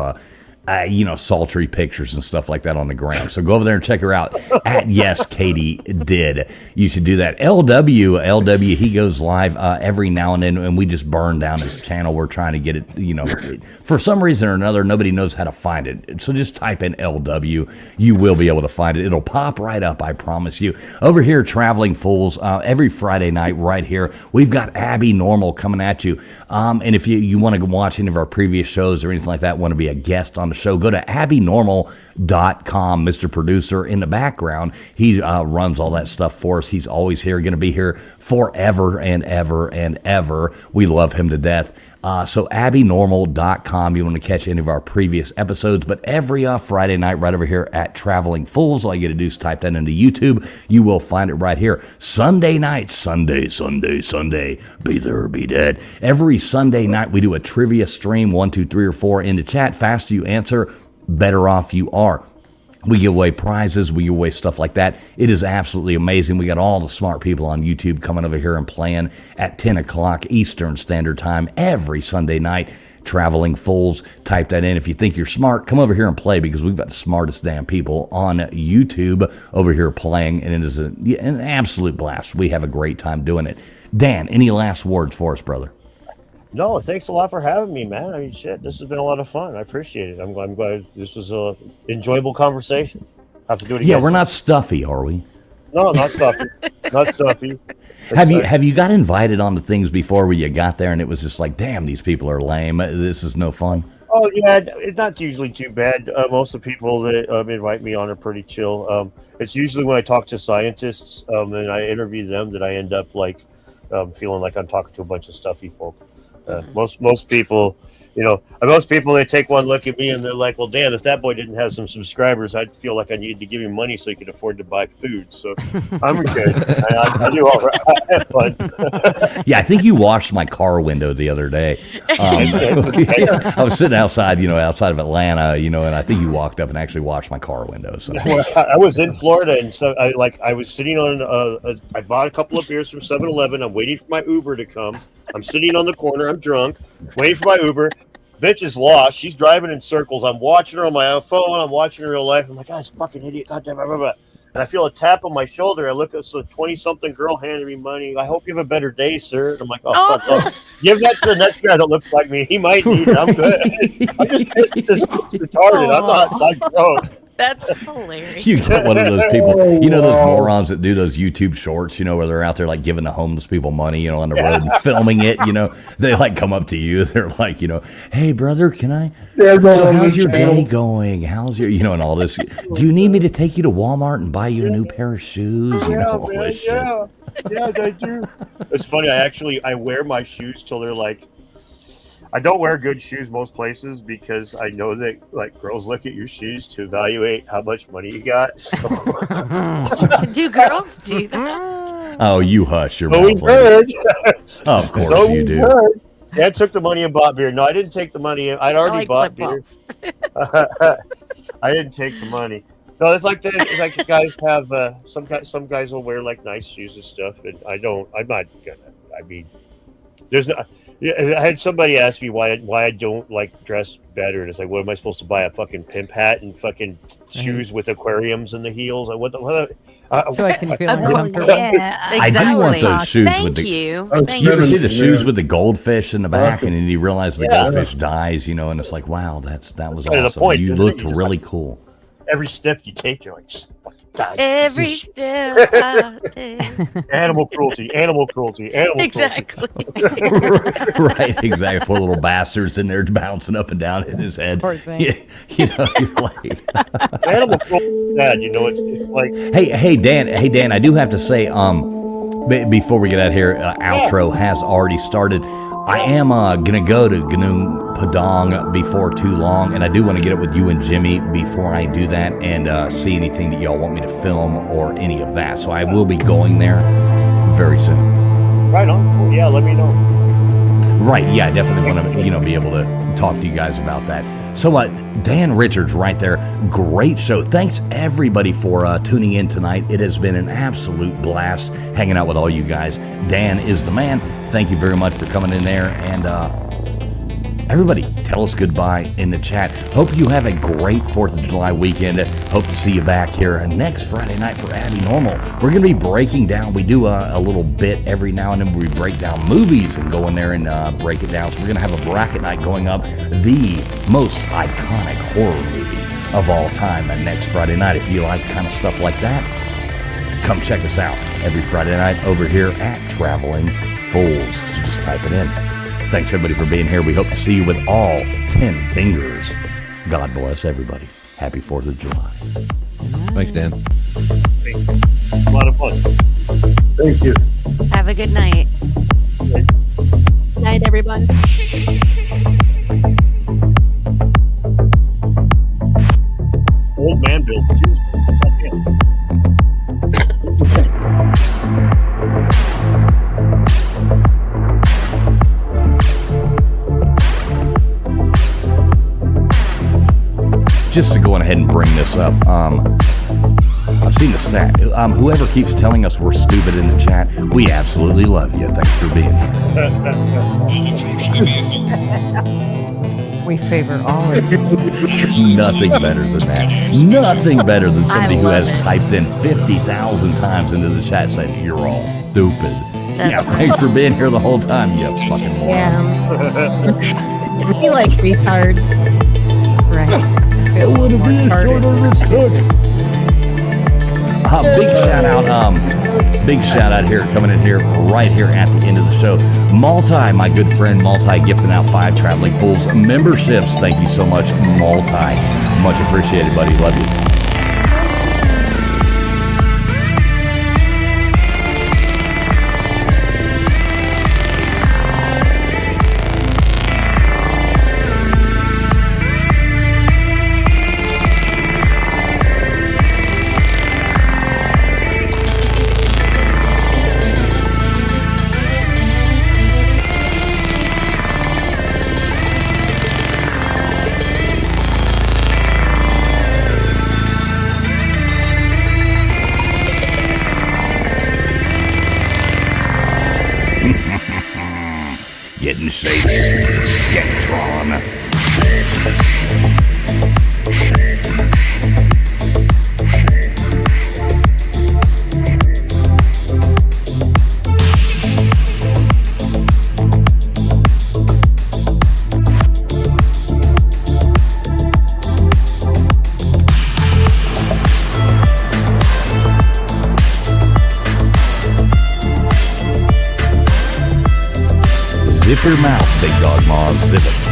sultry pictures and stuff like that on the gram. So go over there and check her out at Yes, Katie did. You should do that. LW, he goes live every now and then, and we just burn down his channel. We're trying to get it, for some reason or another, nobody knows how to find it. So just type in LW. You will be able to find it. It'll pop right up, I promise you. Over here, Traveling Fools, every Friday night right here, we've got Abbinormal coming at you. And if you want to watch any of our previous shows or anything like that, want to be a guest on the show, go to Abbinormal.com. Mr. Producer in the background, he runs all that stuff for us. He's always here, going to be here forever and ever and ever. We love him to death. So Abbinormal.com. You want to catch any of our previous episodes, but every Friday night right over here at Traveling Fools, all you got to do is type that into YouTube. You will find it right here. Sunday night, Sunday, be there or be dead. Every Sunday night we do a trivia stream, 1, 2, 3, or 4 in the chat. Faster you answer, better off you are. We give away prizes. We give away stuff like that. It is absolutely amazing. We got all the smart people on YouTube coming over here and playing at 10 o'clock Eastern Standard Time every Sunday night. Traveling Fools. Type that in. If you think you're smart, come over here and play, because we've got the smartest damn people on YouTube over here playing, and it is an absolute blast. We have a great time doing it. Dan, any last words for us, brother? No, thanks a lot for having me, man. I mean, shit, this has been a lot of fun. I appreciate it. I'm glad this was a enjoyable conversation. Have to do it again. Yeah, we're not stuffy, are we? No, not stuffy. Not stuffy. Have you got invited on the things before where you got there and it was just like, damn, these people are lame. This is no fun. Oh yeah, it's not usually too bad. Most of the people that invite me on are pretty chill. It's usually when I talk to scientists and I interview them that I end up feeling like I'm talking to a bunch of stuffy folk. Most people, most people, they take one look at me and they're like, well, Dan, if that boy didn't have some subscribers, I'd feel like I needed to give him money so he could afford to buy food. So I'm good. I do all right. But Yeah, I think you washed my car window the other day. I was sitting outside, outside of Atlanta, and I think you walked up and actually washed my car window. So well, I was in Florida, and so I was sitting on I bought a couple of beers from 7-Eleven. I'm waiting for my Uber to come. I'm sitting on the corner. I'm drunk, waiting for my Uber. Bitch is lost. She's driving in circles. I'm watching her on my phone. I'm watching her in real life. I'm like, this fucking idiot. Goddamn. Blah, blah, blah. And I feel a tap on my shoulder. I look at some 20-something girl handing me money. I hope you have a better day, sir. And I'm like, fuck off. Give that to the next guy that looks like me. He might need it. I'm good. I'm just pissed at this retarded. I'm not like, That's hilarious. you get one of those people, those morons that do those YouTube shorts, where they're out there like giving the homeless people money, on the road and filming it, they like come up to you. They're like, hey brother, can I, so how's your day going? How's your, and all this, do you need me to take you to Walmart and buy you a new pair of shoes? All this shit. Yeah, they do. It's funny. I wear my shoes till they're like, I don't wear good shoes most places because I know that like girls look at your shoes to evaluate how much money you got. So. Do girls do that? Oh, you hush your So mouth. we heard. Oh, of course So you we do. heard. Dad took the money and bought beer. No, I didn't take the money. I'd already bought beer. I didn't take the money. No, it's like the guys have some guys will wear like nice shoes and stuff, and I don't. I'm not gonna. I mean, there's no. I had somebody ask me why I don't like dress better, and it's like, what am I supposed to buy, a fucking pimp hat and fucking shoes with aquariums in the heels? What So I can feel uncomfortable. Yeah, I do want those shoes Thank with the. you. Oh, Thank You ever you. see the shoes with the goldfish in the back, and then you realize the Yeah. goldfish dies, and it's like, wow, that was kind of the awesome. point, You isn't it? looked You just really cool. every step you take, you're like, God, Every just step I take. animal cruelty. Exactly. Right, exactly. Poor little bastards in there bouncing up and down in his head. Poor thing. Yeah, you're like, Animal cruelty is bad. It's like, hey, Dan. I do have to say, before we get out of here, outro has already started. I am gonna go to GNU Padang before too long, and I do want to get it with you and Jimmy before I do that, and see anything that y'all want me to film or any of that. So I will be going there very soon. right on. Well, yeah, let me know. Right, yeah, I definitely want to, be able to talk to you guys about that. So, Dan Richards right there, great show. Thanks, everybody, for tuning in tonight. It has been an absolute blast hanging out with all you guys. Dan is the man. Thank you very much for coming in there. And everybody, tell us goodbye in the chat. Hope you have a great 4th of July weekend. Hope to see you back here next Friday night for Abbinormal. We're going to be breaking down. We do a little bit every now and then where we break down movies and go in there and break it down. So we're going to have a bracket night going up, the most iconic horror movie of all time, next Friday night. If you like kind of stuff like that, come check us out every Friday night over here at Traveling Fools. So just type it in. Thanks, everybody, for being here. We hope to see you with all 10 fingers. God bless everybody. Happy 4th of July. Thanks, Dan. A lot of fun. Thank you. Have a good night. Good night, everyone. Old man builds too. Goddamn. Just to go on ahead and bring this up, I've seen the stat. Whoever keeps telling us we're stupid in the chat, we absolutely love you. Thanks for being here. We favor all of you. Nothing better than that. Nothing better than somebody who love has it. typed in 50,000 times into the chat saying, you're all stupid. That's Yeah, right. thanks for being here the whole time, you fucking moron. Yeah. You like retards. Right. It would have been big shout out here, coming in here, right here at the end of the show. Multi, my good friend Multi, gifting out 5 Traveling Fools memberships. Thank you so much, Multi. Much appreciated, buddy. Love you. getting Satan's Skeptron. Zip your mouth, Big Dog Moz, zip it.